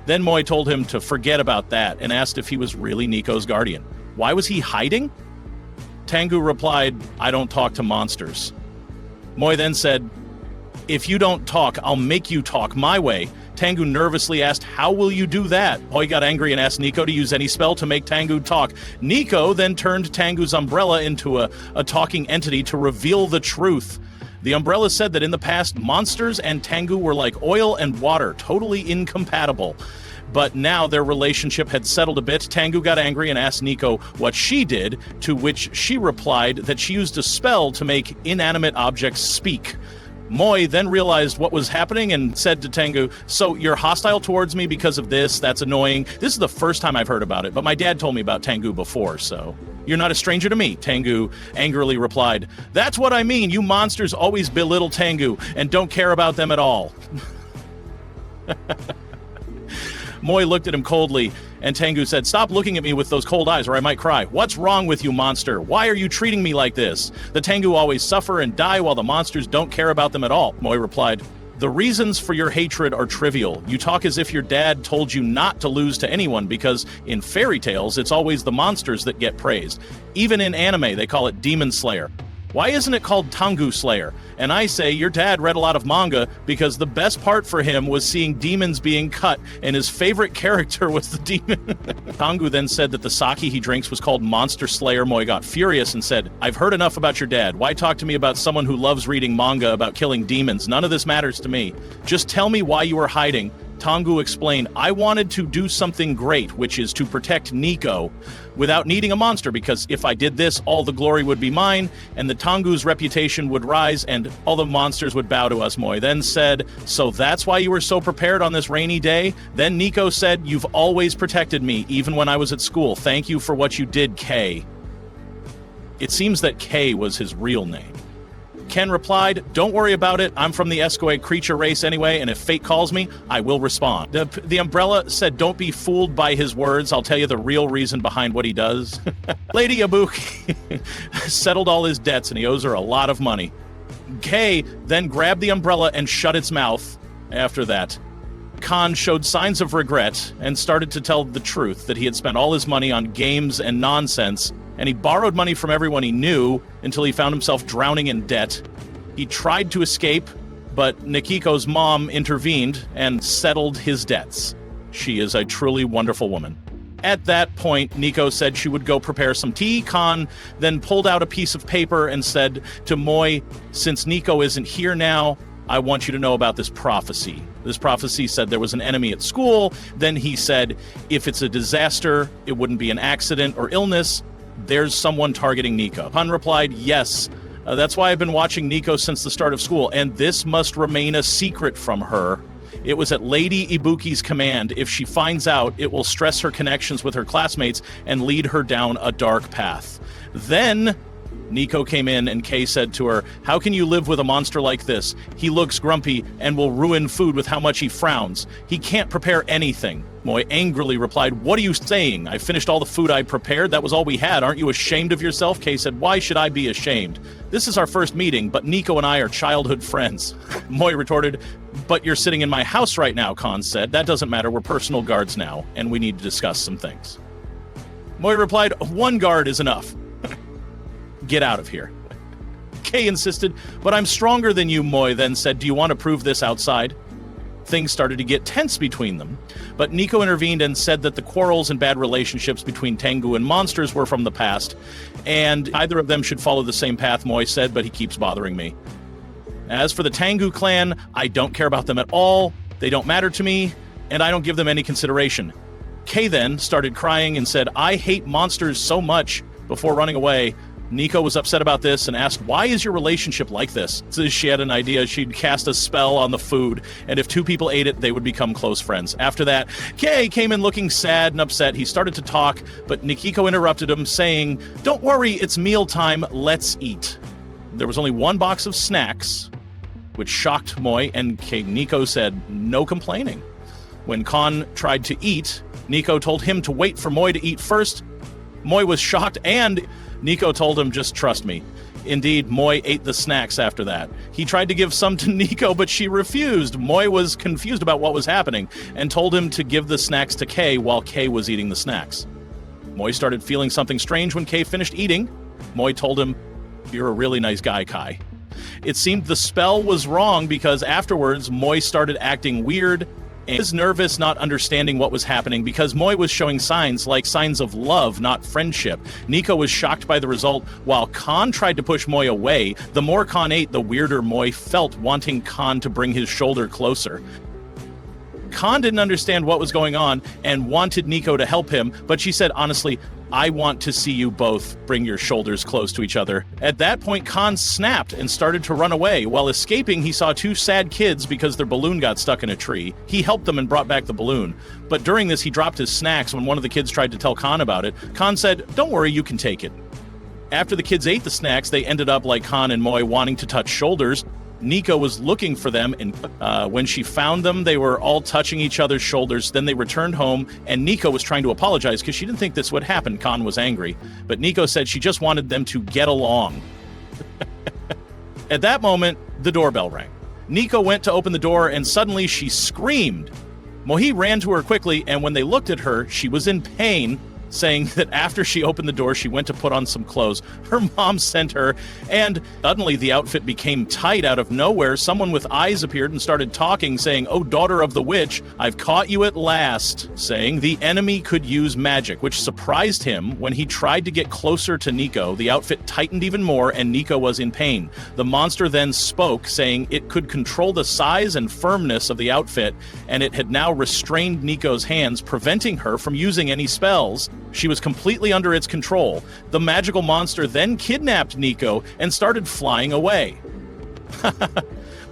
Then Moi told him to forget about that and asked if he was really Nico's guardian. Why was he hiding? Tengu replied, "I don't talk to monsters." Moi then said, "If you don't talk, I'll make you talk my way." Tengu nervously asked, "How will you do that?" Moi got angry and asked Nico to use any spell to make Tengu talk. Nico then turned Tengu's umbrella into a talking entity to reveal the truth. The umbrella said that in the past, monsters and Tengu were like oil and water, totally incompatible. But now their relationship had settled a bit. Tengu got angry and asked Nico what she did, to which she replied that she used a spell to make inanimate objects speak. Moi then realized what was happening and said to Tengu, "So you're hostile towards me because of this? That's annoying. This is the first time I've heard about it, but my dad told me about Tengu before, so you're not a stranger to me." Tengu angrily replied, "That's what I mean. You monsters always belittle Tengu and don't care about them at all." Moi looked at him coldly, and Tengu said, "Stop looking at me with those cold eyes or I might cry. What's wrong with you, monster? Why are you treating me like this? The Tengu always suffer and die while the monsters don't care about them at all." Moi replied, "The reasons for your hatred are trivial. You talk as if your dad told you not to lose to anyone because in fairy tales, it's always the monsters that get praised. Even in anime, they call it Demon Slayer. Why isn't it called Tengu Slayer? And I say your dad read a lot of manga because the best part for him was seeing demons being cut, and his favorite character was the demon." Tengu then said that the sake he drinks was called Monster Slayer. Moi got furious and said, "I've heard enough about your dad. Why talk to me about someone who loves reading manga about killing demons? None of this matters to me. Just tell me why you were hiding." Tengu explained, "I wanted to do something great, which is to protect Nico without needing a monster, because if I did this, all the glory would be mine, and the Tengu's reputation would rise, and all the monsters would bow to us." Moi then said, "So that's why you were so prepared on this rainy day?" Then Nico said, "You've always protected me, even when I was at school. Thank you for what you did, K." It seems that K was his real name. Ken replied, "Don't worry about it. I'm from the Escoe creature race anyway, and if fate calls me, I will respond." The umbrella said, "Don't be fooled by his words. I'll tell you the real reason behind what he does." Lady Ibuki settled all his debts, and he owes her a lot of money. Kay then grabbed the umbrella and shut its mouth. After that, Khan showed signs of regret and started to tell the truth that he had spent all his money on games and nonsense, and he borrowed money from everyone he knew until he found himself drowning in debt. He tried to escape, but Nikiko's mom intervened and settled his debts. She is a truly wonderful woman. At that point, Nico said she would go prepare some tea. Khan then pulled out a piece of paper and said to Moi, "Since Nico isn't here now, I want you to know about this prophecy." This prophecy said there was an enemy at school. Then he said, if it's a disaster, it wouldn't be an accident or illness. There's someone targeting Nico. Han replied, "Yes, that's why I've been watching Nico since the start of school, and this must remain a secret from her. It was at Lady Ibuki's command. If she finds out, it will stress her connections with her classmates and lead her down a dark path." Then Nico came in and Kay said to her, "How can you live with a monster like this? He looks grumpy and will ruin food with how much he frowns. He can't prepare anything." Moi angrily replied, "What are you saying? I finished all the food I prepared. That was all we had. Aren't you ashamed of yourself?" Kay said, "Why should I be ashamed? This is our first meeting, but Nico and I are childhood friends." Moi retorted, "But you're sitting in my house right now," Khan said. "That doesn't matter. We're personal guards now, and we need to discuss some things." Moi replied, "One guard is enough. Get out of here." Kay insisted, "But I'm stronger than you." Moi then said, "Do you want to prove this outside?" Things started to get tense between them, but Nico intervened and said that the quarrels and bad relationships between Tengu and monsters were from the past, and either of them should follow the same path. Moi said, "But he keeps bothering me. As for the Tengu clan, I don't care about them at all. They don't matter to me, and I don't give them any consideration." Kay then started crying and said, "I hate monsters so much," before running away. Nico was upset about this and asked, "Why is your relationship like this?" So she had an idea. She'd cast a spell on the food, and if two people ate it, they would become close friends. After that, Kay came in looking sad and upset. He started to talk, but Nikiko interrupted him, saying, "Don't worry, it's mealtime. Let's eat." There was only one box of snacks, which shocked Moi, and Nico said, "No complaining." When Khan tried to eat, Nico told him to wait for Moi to eat first. Moi was shocked, and Nico told him, "Just trust me." Indeed, Moi ate the snacks after that. He tried to give some to Nico, but she refused. Moi was confused about what was happening and told him to give the snacks to Kay while Kay was eating the snacks. Moi started feeling something strange when Kay finished eating. Moi told him, "You're a really nice guy, Kai." It seemed the spell was wrong because afterwards, Moi started acting weird and was nervous, not understanding what was happening because Moi was showing signs of love, not friendship. Nico was shocked by the result, while Khan tried to push Moi away. The more Khan ate, the weirder Moi felt, wanting Khan to bring his shoulder closer. Khan didn't understand what was going on and wanted Nico to help him, but she said, honestly, I want to see you both bring your shoulders close to each other. At that point, Khan snapped and started to run away. While escaping, he saw two sad kids because their balloon got stuck in a tree. He helped them and brought back the balloon. But during this, he dropped his snacks when one of the kids tried to tell Khan about it. Khan said, don't worry, you can take it. After the kids ate the snacks, they ended up like Khan and Moi wanting to touch shoulders. Nico was looking for them, and when she found them, they were all touching each other's shoulders. Then they returned home, and Nico was trying to apologize because she didn't think this would happen. Khan was angry, but Nico said she just wanted them to get along. At that moment, the doorbell rang. Nico went to open the door, and suddenly she screamed. Mohi ran to her quickly, and when they looked at her, she was in pain, saying that after she opened the door, she went to put on some clothes her mom sent her, and suddenly the outfit became tight out of nowhere. Someone with eyes appeared and started talking, saying, "Oh, daughter of the witch, I've caught you at last," saying the enemy could use magic, which surprised him. When he tried to get closer to Nico, the outfit tightened even more, and Nico was in pain. The monster then spoke, saying it could control the size and firmness of the outfit, and it had now restrained Nico's hands, preventing her from using any spells. She was completely under its control. The magical monster then kidnapped Nico and started flying away.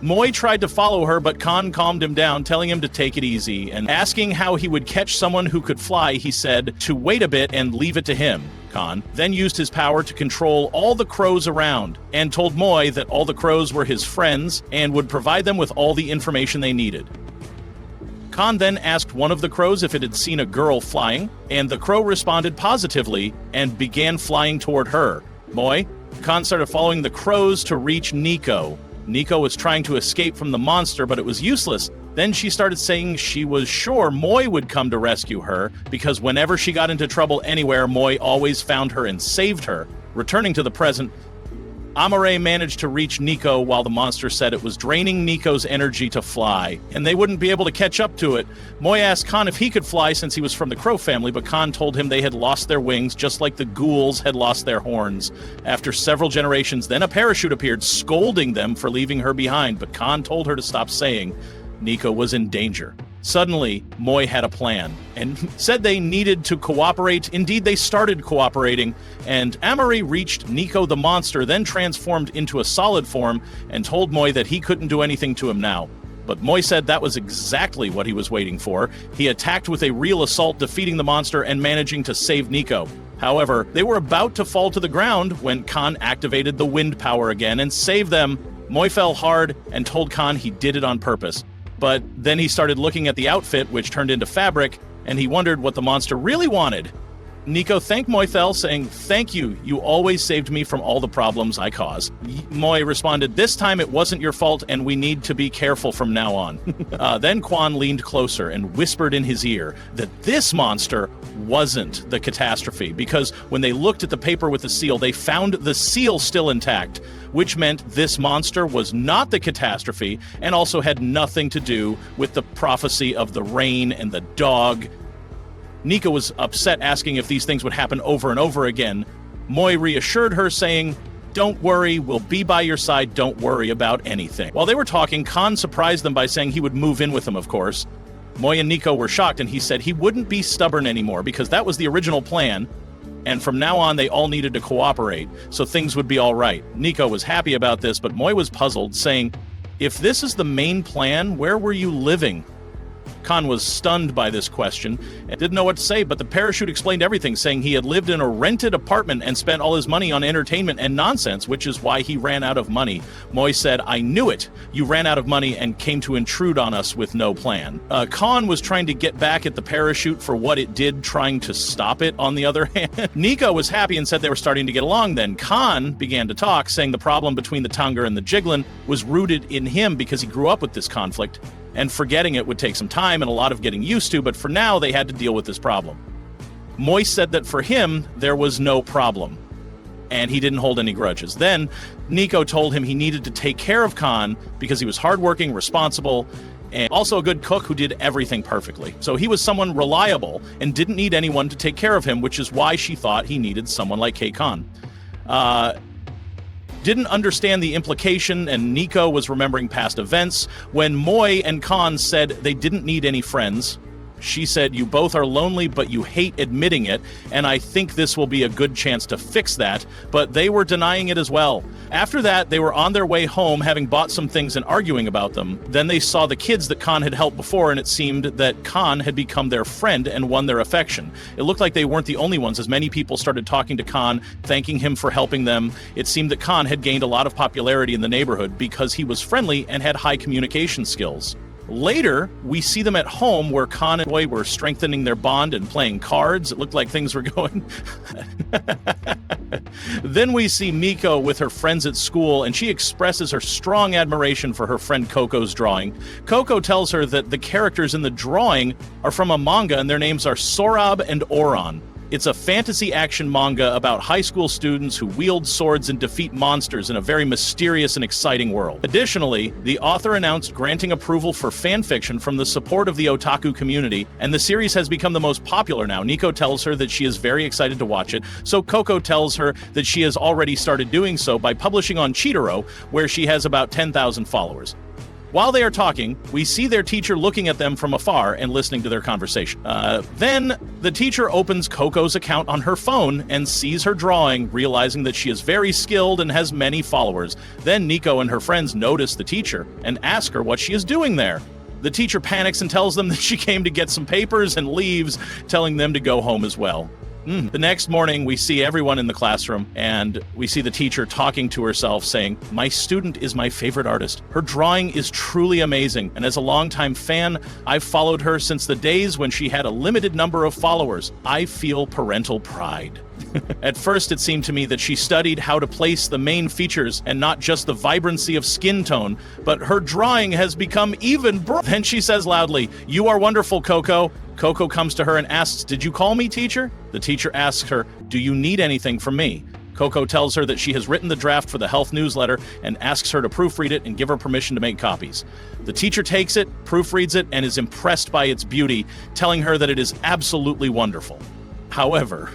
Moi tried to follow her, but Khan calmed him down, telling him to take it easy, and asking how he would catch someone who could fly, he said to wait a bit and leave it to him. Khan then used his power to control all the crows around, and told Moi that all the crows were his friends and would provide them with all the information they needed. Khan then asked one of the crows if it had seen a girl flying, and the crow responded positively and began flying toward her. Khan started following the crows to reach Nico. Nico was trying to escape from the monster, but it was useless. Then she started saying she was sure Moi would come to rescue her, because whenever she got into trouble anywhere, Moi always found her and saved her. Returning to the present, Amare managed to reach Nico while the monster said it was draining Nico's energy to fly, and they wouldn't be able to catch up to it. Moi asked Khan if he could fly since he was from the crow family, but Khan told him they had lost their wings just like the ghouls had lost their horns. After several generations, then a parachute appeared, scolding them for leaving her behind, but Khan told her to stop, saying Nico was in danger. Suddenly, Moi had a plan and said they needed to cooperate. Indeed, they started cooperating, and Amari reached Nico the monster, then transformed into a solid form and told Moi that he couldn't do anything to him now. But Moi said that was exactly what he was waiting for. He attacked with a real assault, defeating the monster and managing to save Nico. However, they were about to fall to the ground when Khan activated the wind power again and saved them. Moi fell hard and told Khan he did it on purpose. But then he started looking at the outfit, which turned into fabric, and he wondered what the monster really wanted. Nico thanked Moithel, saying, "Thank you, you always saved me from all the problems I caused." Moi responded, "This time it wasn't your fault, and we need to be careful from now on." Then Quan leaned closer and whispered in his ear that this monster wasn't the catastrophe, because when they looked at the paper with the seal, they found the seal still intact, which meant this monster was not the catastrophe and also had nothing to do with the prophecy of the rain and the dog. Nico was upset, asking if these things would happen over and over again. Moi reassured her, saying, "Don't worry, we'll be by your side, don't worry about anything." While they were talking, Khan surprised them by saying he would move in with them, of course. Moi and Nico were shocked, and he said he wouldn't be stubborn anymore because that was the original plan, and from now on they all needed to cooperate, so things would be all right. Nico was happy about this, but Moi was puzzled, saying, "If this is the main plan, where were you living?" Khan was stunned by this question and didn't know what to say, but the parachute explained everything, saying he had lived in a rented apartment and spent all his money on entertainment and nonsense, which is why he ran out of money. Moi said, "I knew it. You ran out of money and came to intrude on us with no plan." Khan was trying to get back at the parachute for what it did, trying to stop it, on the other hand. Nico was happy and said they were starting to get along. Then Khan began to talk, saying the problem between the Tanger and the Jiglin was rooted in him because he grew up with this conflict, and forgetting it would take some time and a lot of getting used to, but for now they had to deal with this problem. Moi said that for him, there was no problem. and he didn't hold any grudges. Then Nico told him he needed to take care of Khan because he was hardworking, responsible, and also a good cook who did everything perfectly. So he was someone reliable and didn't need anyone to take care of him, which is why she thought he needed someone like Kei Khan. Didn't understand the implication, and Nico was remembering past events. When Moi and Khan said they didn't need any friends, she said, "You both are lonely, but you hate admitting it, and I think this will be a good chance to fix that," but they were denying it as well. After that, they were on their way home, having bought some things and arguing about them. Then they saw the kids that Khan had helped before, and it seemed that Khan had become their friend and won their affection. It looked like they weren't the only ones, as many people started talking to Khan, thanking him for helping them. It seemed that Khan had gained a lot of popularity in the neighborhood because he was friendly and had high communication skills. Later, we see them at home where Khan and Boy were strengthening their bond and playing cards. It looked like things were going. Then we see Miko with her friends at school, and she expresses her strong admiration for her friend Coco's drawing. Coco tells her that the characters in the drawing are from a manga, and their names are Sorab and Oran. It's a fantasy action manga about high school students who wield swords and defeat monsters in a very mysterious and exciting world. Additionally, the author announced granting approval for fanfiction from the support of the otaku community, and the series has become the most popular now. Nico tells her that she is very excited to watch it, so Coco tells her that she has already started doing so by publishing on Cheetaro, where she has about 10,000 followers. While they are talking, we see their teacher looking at them from afar and listening to their conversation. Then the teacher opens Coco's account on her phone and sees her drawing, realizing that she is very skilled and has many followers. Then Nico and her friends notice the teacher and ask her what she is doing there. The teacher panics and tells them that she came to get some papers and leaves, telling them to go home as well. The next morning, we see everyone in the classroom, and we see the teacher talking to herself, saying, "My student is my favorite artist. Her drawing is truly amazing, and as a longtime fan, I've followed her since the days when she had a limited number of followers. I feel parental pride." At first, it seemed to me that she studied how to place the main features and not just the vibrancy of skin tone, but her drawing has become even Then she says loudly, "You are wonderful, Coco." Coco comes to her and asks, "Did you call me, teacher?" The teacher asks her, "Do you need anything from me?" Coco tells her that she has written the draft for the health newsletter and asks her to proofread it and give her permission to make copies. The teacher takes it, proofreads it, and is impressed by its beauty, telling her that it is absolutely wonderful. However,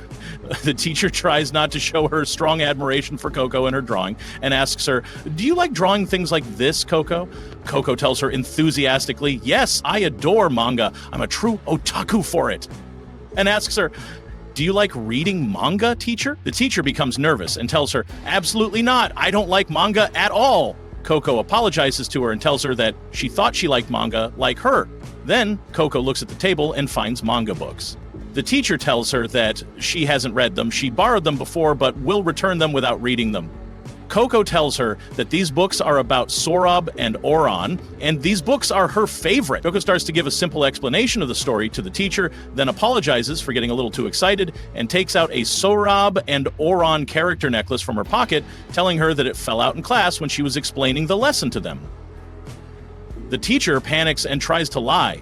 the teacher tries not to show her strong admiration for Coco in her drawing and asks her, "Do you like drawing things like this, Coco?" Coco tells her enthusiastically, "Yes, I adore manga. I'm a true otaku for it." And asks her, "Do you like reading manga, teacher?" The teacher becomes nervous and tells her, "Absolutely not. I don't like manga at all." Coco apologizes to her and tells her that she thought she liked manga like her. Then Coco looks at the table and finds manga books. The teacher tells her that she hasn't read them. She borrowed them before, but will return them without reading them. Coco tells her that these books are about Sorab and Oran, and these books are her favorite. Coco starts to give a simple explanation of the story to the teacher, then apologizes for getting a little too excited, and takes out a Sorab and Oran character necklace from her pocket, telling her that it fell out in class when she was explaining the lesson to them. The teacher panics and tries to lie.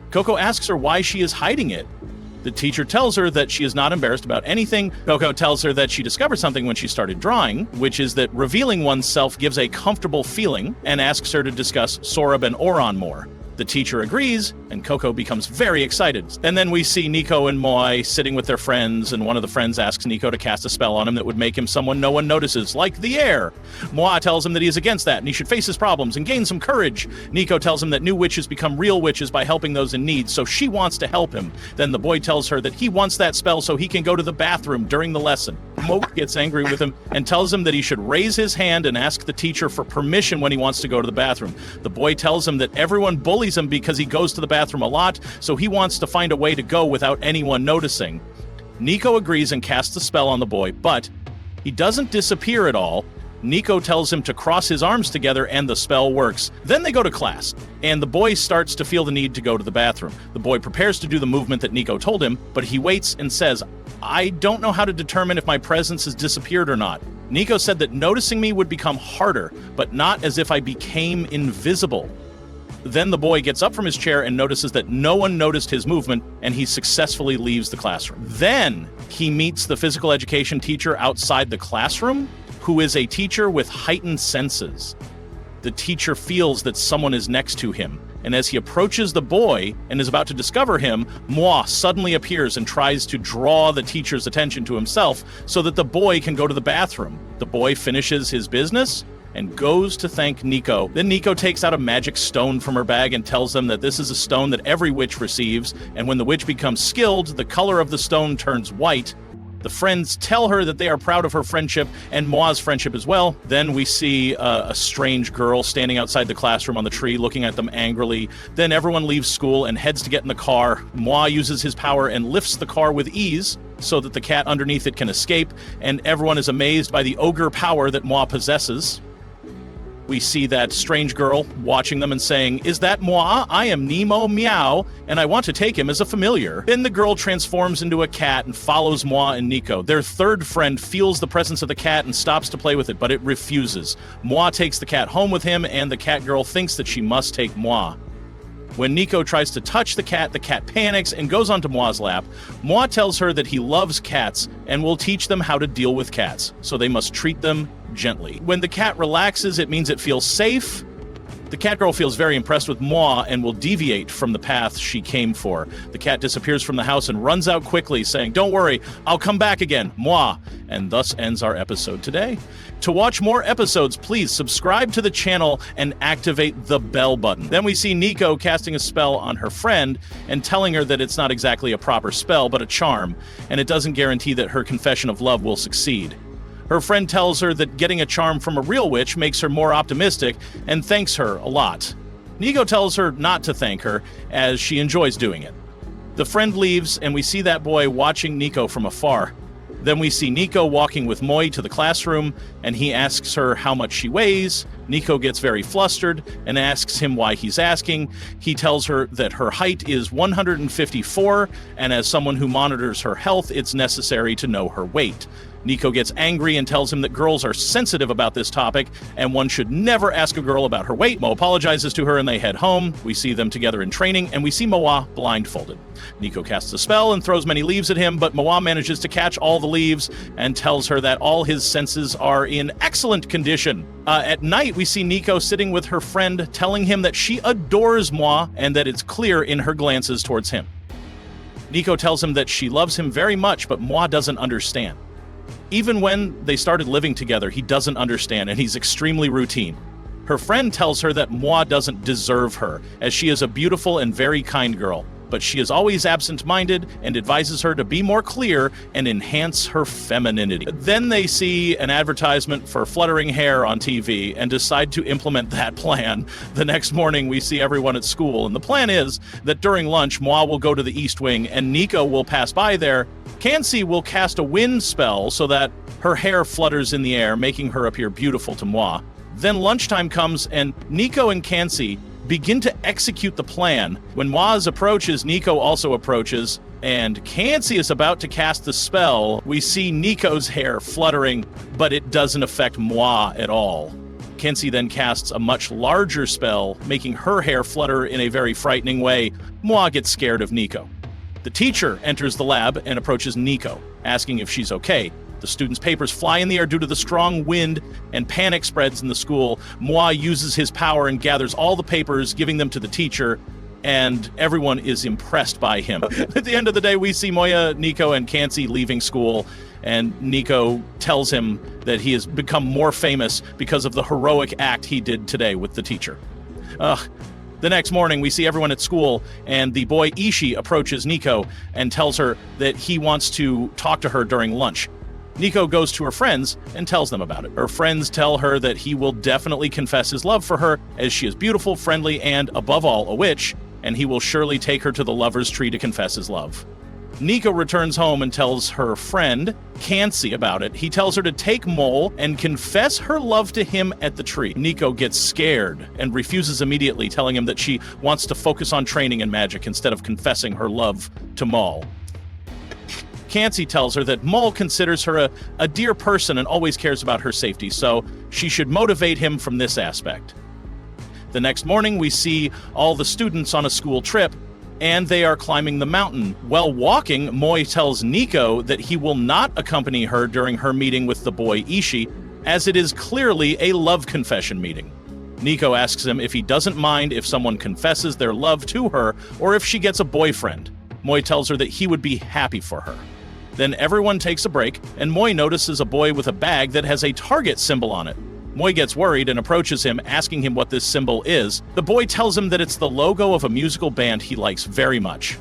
Coco asks her why she is hiding it. The teacher tells her that she is not embarrassed about anything. Coco tells her that she discovered something when she started drawing, which is that revealing oneself gives a comfortable feeling, and asks her to discuss Sorab and Oran more. The teacher agrees, and Coco becomes very excited. And then we see Nico and Moi sitting with their friends, and one of the friends asks Nico to cast a spell on him that would make him someone no one notices, like the air. Moi tells him that he is against that, and he should face his problems and gain some courage. Nico tells him that new witches become real witches by helping those in need, so she wants to help him. Then the boy tells her that he wants that spell so he can go to the bathroom during the lesson. Mo gets angry with him and tells him that he should raise his hand and ask the teacher for permission when he wants to go to the bathroom. The boy tells him that everyone bullies him because he goes to the bathroom a lot, so he wants to find a way to go without anyone noticing. Nico agrees and casts a spell on the boy, but he doesn't disappear at all. Nico tells him to cross his arms together and the spell works. Then they go to class, and the boy starts to feel the need to go to the bathroom. The boy prepares to do the movement that Nico told him, but he waits and says, "I don't know how to determine if my presence has disappeared or not. Nico said that noticing me would become harder, but not as if I became invisible." Then the boy gets up from his chair and notices that no one noticed his movement, and he successfully leaves the classroom. Then he meets the physical education teacher outside the classroom, who is a teacher with heightened senses. The teacher feels that someone is next to him, and as he approaches the boy and is about to discover him, Moi suddenly appears and tries to draw the teacher's attention to himself so that the boy can go to the bathroom. The boy finishes his business and goes to thank Nico. Then Nico takes out a magic stone from her bag and tells them that this is a stone that every witch receives, and when the witch becomes skilled, the color of the stone turns white. The friends tell her that they are proud of her friendship and Moa's friendship as well. Then we see a strange girl standing outside the classroom on the tree looking at them angrily. Then everyone leaves school and heads to get in the car. Moa uses his power and lifts the car with ease so that the cat underneath it can escape, and everyone is amazed by the ogre power that Moa possesses. We see that strange girl watching them and saying, "Is that moi? I am Nemo Meow, and I want to take him as a familiar." Then the girl transforms into a cat and follows Moi and Nico. Their third friend feels the presence of the cat and stops to play with it, but it refuses. Moi takes the cat home with him, and the cat girl thinks that she must take Moi. When Nico tries to touch the cat panics and goes onto Moi's lap. Moi tells her that he loves cats and will teach them how to deal with cats, so they must treat them gently. When the cat relaxes, it means it feels safe. The cat girl feels very impressed with Moi and will deviate from the path she came for. The cat disappears from the house and runs out quickly, saying, "Don't worry, I'll come back again, Moi." And thus ends our episode today. To watch more episodes, please subscribe to the channel and activate the bell button. Then we see Nico casting a spell on her friend and telling her that it's not exactly a proper spell, but a charm, and it doesn't guarantee that her confession of love will succeed. Her friend tells her that getting a charm from a real witch makes her more optimistic and thanks her a lot. Nico tells her not to thank her, as she enjoys doing it. The friend leaves, and we see that boy watching Nico from afar. Then we see Nico walking with Moi to the classroom, and he asks her how much she weighs. Nico gets very flustered and asks him why he's asking. He tells her that her height is 154, and as someone who monitors her health, it's necessary to know her weight. Nico gets angry and tells him that girls are sensitive about this topic, and one should never ask a girl about her weight. Mo apologizes to her and they head home. We see them together in training, and we see Moa blindfolded. Nico casts a spell and throws many leaves at him, but Moa manages to catch all the leaves and tells her that all his senses are in excellent condition. At night, we see Nico sitting with her friend, telling him that she adores Moa and that it's clear in her glances towards him. Nico tells him that she loves him very much, but Moa doesn't understand. Even when they started living together, he doesn't understand, and he's extremely routine. Her friend tells her that Moi doesn't deserve her, as she is a beautiful and very kind girl, but she is always absent-minded and advises her to be more clear and enhance her femininity. Then they see an advertisement for fluttering hair on TV and decide to implement that plan. The next morning, we see everyone at school, and the plan is that during lunch, Moi will go to the East Wing, and Nico will pass by there. Kansi will cast a wind spell so that her hair flutters in the air, making her appear beautiful to Moi. Then lunchtime comes, and Nico and Kansi begin to execute the plan. When Moaz approaches, Nico also approaches, and Kansi is about to cast the spell. We see Nico's hair fluttering, but it doesn't affect Moi at all. Kansi then casts a much larger spell, making her hair flutter in a very frightening way. Moi gets scared of Nico. The teacher enters the lab and approaches Nico, asking if she's okay. The students' papers fly in the air due to the strong wind, and panic spreads in the school. Moi uses his power and gathers all the papers, giving them to the teacher, and everyone is impressed by him. At the end of the day, we see Moya, Nico, and Kansi leaving school, and Nico tells him that he has become more famous because of the heroic act he did today with the teacher. The next morning, we see everyone at school, and the boy Ishi approaches Nico and tells her that he wants to talk to her during lunch. Nico goes to her friends and tells them about it. Her friends tell her that he will definitely confess his love for her, as she is beautiful, friendly, and, above all, a witch, and he will surely take her to the lover's tree to confess his love. Nico returns home and tells her friend, Kansi, about it. He tells her to take Mole and confess her love to him at the tree. Nico gets scared and refuses immediately, telling him that she wants to focus on training and magic instead of confessing her love to Mole. Kansi tells her that Mole considers her a dear person and always cares about her safety, so she should motivate him from this aspect. The next morning, we see all the students on a school trip, and they are climbing the mountain. While walking, Moi tells Nico that he will not accompany her during her meeting with the boy Ishii, as it is clearly a love confession meeting. Nico asks him if he doesn't mind if someone confesses their love to her or if she gets a boyfriend. Moi tells her that he would be happy for her. Then everyone takes a break, and Moi notices a boy with a bag that has a target symbol on it. Moi gets worried and approaches him, asking him what this symbol is. The boy tells him that it's the logo of a musical band he likes very much.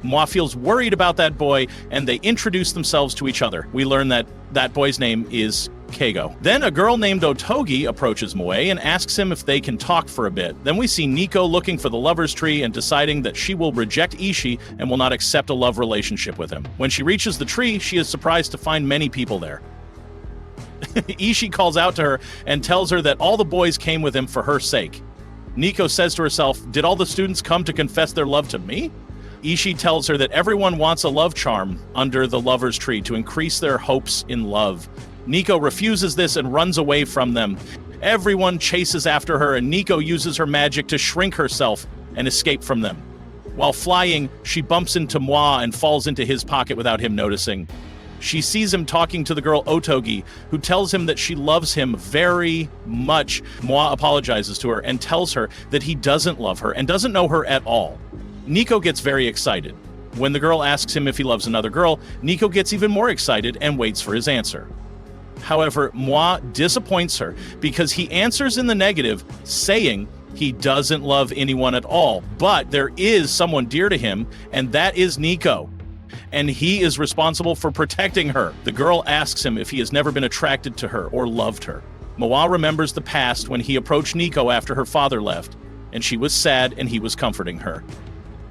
Moi feels worried about that boy, and they introduce themselves to each other. We learn that that boy's name is Keigo. Then a girl named Otogi approaches Moi and asks him if they can talk for a bit. Then we see Nico looking for the lover's tree and deciding that she will reject Ishii and will not accept a love relationship with him. When she reaches the tree, she is surprised to find many people there. Ishii calls out to her and tells her that all the boys came with him for her sake. Nico says to herself, "Did all the students come to confess their love to me?" Ishii tells her that everyone wants a love charm under the lover's tree to increase their hopes in love. Nico refuses this and runs away from them. Everyone chases after her, and Nico uses her magic to shrink herself and escape from them. While flying, she bumps into Moi and falls into his pocket without him noticing. She sees him talking to the girl Otogi, who tells him that she loves him very much. Moi apologizes to her and tells her that he doesn't love her and doesn't know her at all. Nico gets very excited. When the girl asks him if he loves another girl, Nico gets even more excited and waits for his answer. However, Moi disappoints her because he answers in the negative, saying he doesn't love anyone at all, but there is someone dear to him, and that is Nico. And he is responsible for protecting her. The girl asks him if he has never been attracted to her or loved her. Moi remembers the past when he approached Nico after her father left, and she was sad and he was comforting her.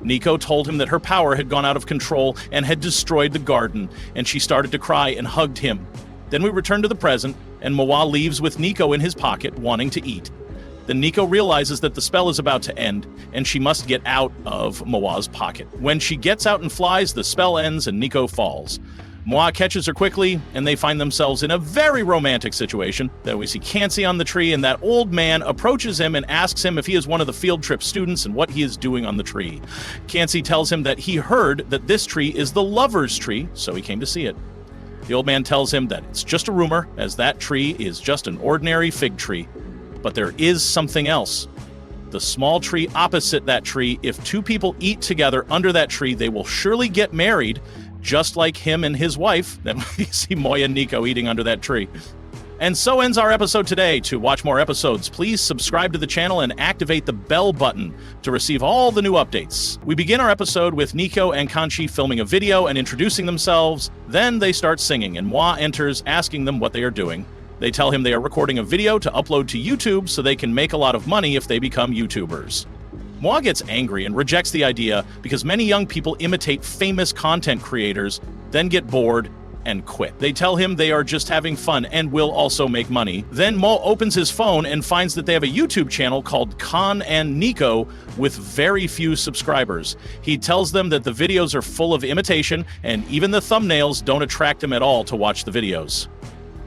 Nico told him that her power had gone out of control and had destroyed the garden, and she started to cry and hugged him. Then we return to the present, and Moi leaves with Nico in his pocket, wanting to eat. Then Nico realizes that the spell is about to end, and she must get out of Moi's pocket. When she gets out and flies, the spell ends and Nico falls. Moi catches her quickly, and they find themselves in a very romantic situation. Then we see Kansi on the tree, and that old man approaches him and asks him if he is one of the field trip students and what he is doing on the tree. Kansi tells him that he heard that this tree is the lover's tree, so he came to see it. The old man tells him that it's just a rumor, as that tree is just an ordinary fig tree. But there is something else. The small tree opposite that tree, if two people eat together under that tree, they will surely get married, just like him and his wife. Then we see Moi and Nico eating under that tree. And so ends our episode today. To watch more episodes, please subscribe to the channel and activate the bell button to receive all the new updates. We begin our episode with Nico and Kanchi filming a video and introducing themselves. Then they start singing, and Moi enters asking them what they are doing. They tell him they are recording a video to upload to YouTube so they can make a lot of money if they become YouTubers. Moi gets angry and rejects the idea because many young people imitate famous content creators, then get bored and quit. They tell him they are just having fun and will also make money. Then Mo opens his phone and finds that they have a YouTube channel called Kan and Nico with very few subscribers. He tells them that the videos are full of imitation and even the thumbnails don't attract him at all to watch the videos.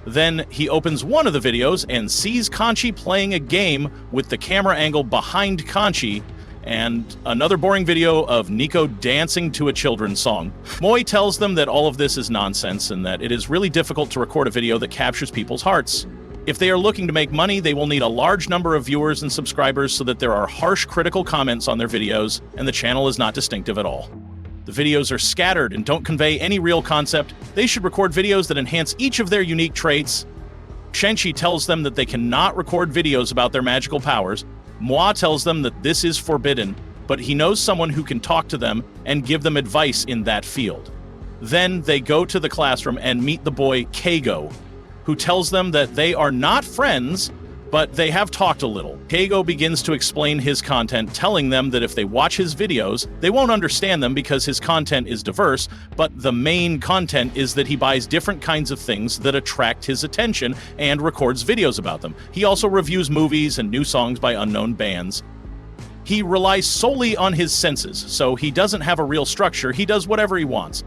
Then he opens one of the videos and sees Kanchi playing a game with the camera angle behind Kanchi, and another boring video of Nico dancing to a children's song. Moi tells them that all of this is nonsense and that it is really difficult to record a video that captures people's hearts. If they are looking to make money, they will need a large number of viewers and subscribers so that there are harsh critical comments on their videos, and the channel is not distinctive at all. The videos are scattered and don't convey any real concept. They should record videos that enhance each of their unique traits. Shenchi tells them that they cannot record videos about their magical powers. Moi tells them that this is forbidden, but he knows someone who can talk to them and give them advice in that field. Then they go to the classroom and meet the boy Keigo, who tells them that they are not friends, but they have talked a little. Keigo begins to explain his content, telling them that if they watch his videos, they won't understand them because his content is diverse, but the main content is that he buys different kinds of things that attract his attention and records videos about them. He also reviews movies and new songs by unknown bands. He relies solely on his senses, so he doesn't have a real structure. He does whatever he wants.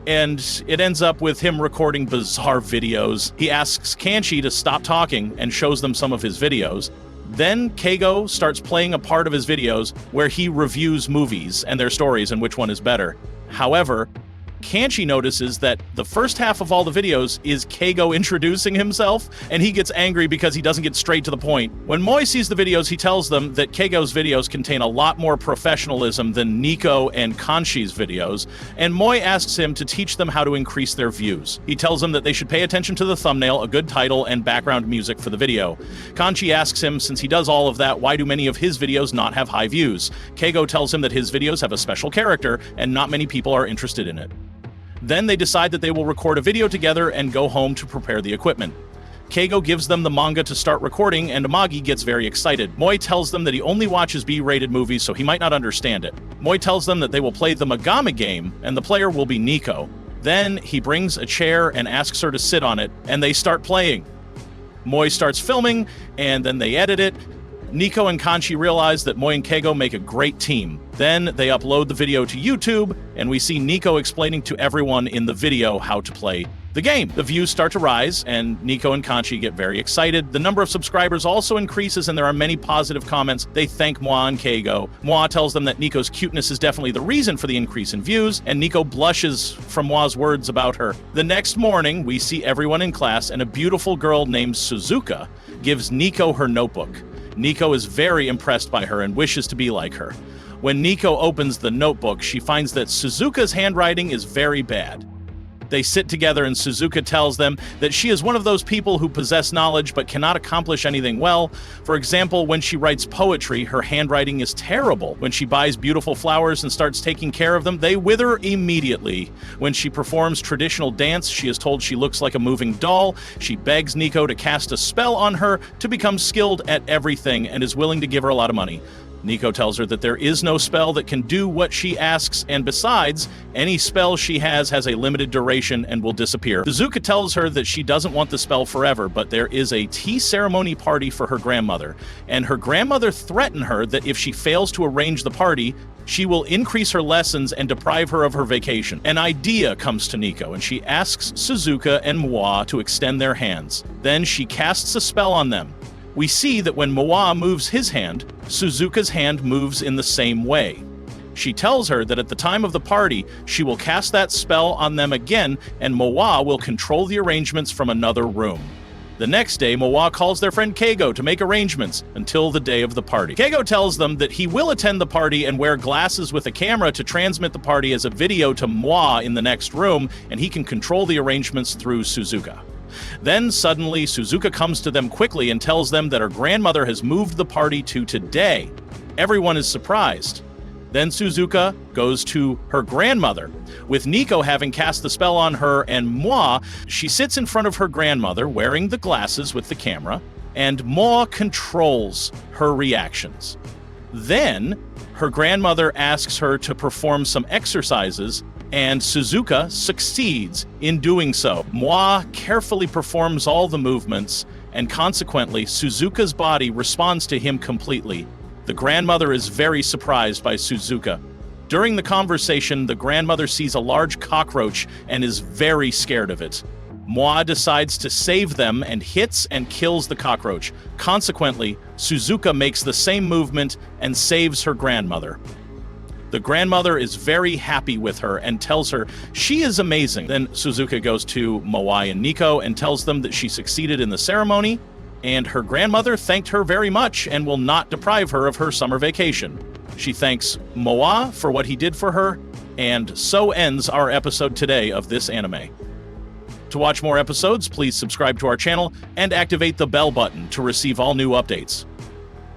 And it ends up with him recording bizarre videos. He asks Kanchi to stop talking and shows them some of his videos. Then Keigo starts playing a part of his videos where he reviews movies and their stories and which one is better. However, Kanchi notices that the first half of all the videos is Keigo introducing himself, and he gets angry because he doesn't get straight to the point. When Moi sees the videos, he tells them that Keigo's videos contain a lot more professionalism than Nico and Kanchi's videos, and Moi asks him to teach them how to increase their views. He tells them that they should pay attention to the thumbnail, a good title, and background music for the video. Kanchi asks him, since he does all of that, why do many of his videos not have high views? Keigo tells him that his videos have a special character, and not many people are interested in it. Then they decide that they will record a video together and go home to prepare the equipment. Keigo gives them the manga to start recording, and Amagi gets very excited. Moi tells them that he only watches B-rated movies, so he might not understand it. Moi tells them that they will play the Megami game, and the player will be Nico. Then he brings a chair and asks her to sit on it, and they start playing. Moi starts filming, and then they edit it. Nico and Kanchi realize that Moi and Keigo make a great team. Then they upload the video to YouTube, and we see Nico explaining to everyone in the video how to play the game. The views start to rise, and Nico and Kanchi get very excited. The number of subscribers also increases, and there are many positive comments. They thank Moi and Keigo. Moi tells them that Nico's cuteness is definitely the reason for the increase in views, and Nico blushes from Moi's words about her. The next morning, we see everyone in class, and a beautiful girl named Suzuka gives Nico her notebook. Nico is very impressed by her and wishes to be like her. When Nico opens the notebook, she finds that Suzuka's handwriting is very bad. They sit together and Suzuka tells them that she is one of those people who possess knowledge but cannot accomplish anything well. For example, when she writes poetry, her handwriting is terrible. When she buys beautiful flowers and starts taking care of them, they wither immediately. When she performs traditional dance, she is told she looks like a moving doll. She begs Nico to cast a spell on her to become skilled at everything and is willing to give her a lot of money. Nico tells her that there is no spell that can do what she asks, and besides, any spell she has a limited duration and will disappear. Suzuka tells her that she doesn't want the spell forever, but there is a tea ceremony party for her grandmother, and her grandmother threatened her that if she fails to arrange the party, she will increase her lessons and deprive her of her vacation. An idea comes to Nico, and she asks Suzuka and Moi to extend their hands. Then she casts a spell on them. We see that when Moi moves his hand, Suzuka's hand moves in the same way. She tells her that at the time of the party, she will cast that spell on them again, and Moi will control the arrangements from another room. The next day, Moi calls their friend Keigo to make arrangements until the day of the party. Keigo tells them that he will attend the party and wear glasses with a camera to transmit the party as a video to Moi in the next room, and he can control the arrangements through Suzuka. Then suddenly, Suzuka comes to them quickly and tells them that her grandmother has moved the party to today. Everyone is surprised. Then Suzuka goes to her grandmother. With Nico having cast the spell on her and Moi, she sits in front of her grandmother wearing the glasses with the camera, and Moi controls her reactions. Then her grandmother asks her to perform some exercises, and Suzuka succeeds in doing so. Moi carefully performs all the movements, and consequently, Suzuka's body responds to him completely. The grandmother is very surprised by Suzuka. During the conversation, the grandmother sees a large cockroach and is very scared of it. Moi decides to save them and hits and kills the cockroach. Consequently, Suzuka makes the same movement and saves her grandmother. The grandmother is very happy with her and tells her she is amazing. Then Suzuka goes to Moi and Nico and tells them that she succeeded in the ceremony, and her grandmother thanked her very much and will not deprive her of her summer vacation. She thanks Moi for what he did for her, and so ends our episode today of this anime. To watch more episodes, please subscribe to our channel and activate the bell button to receive all new updates.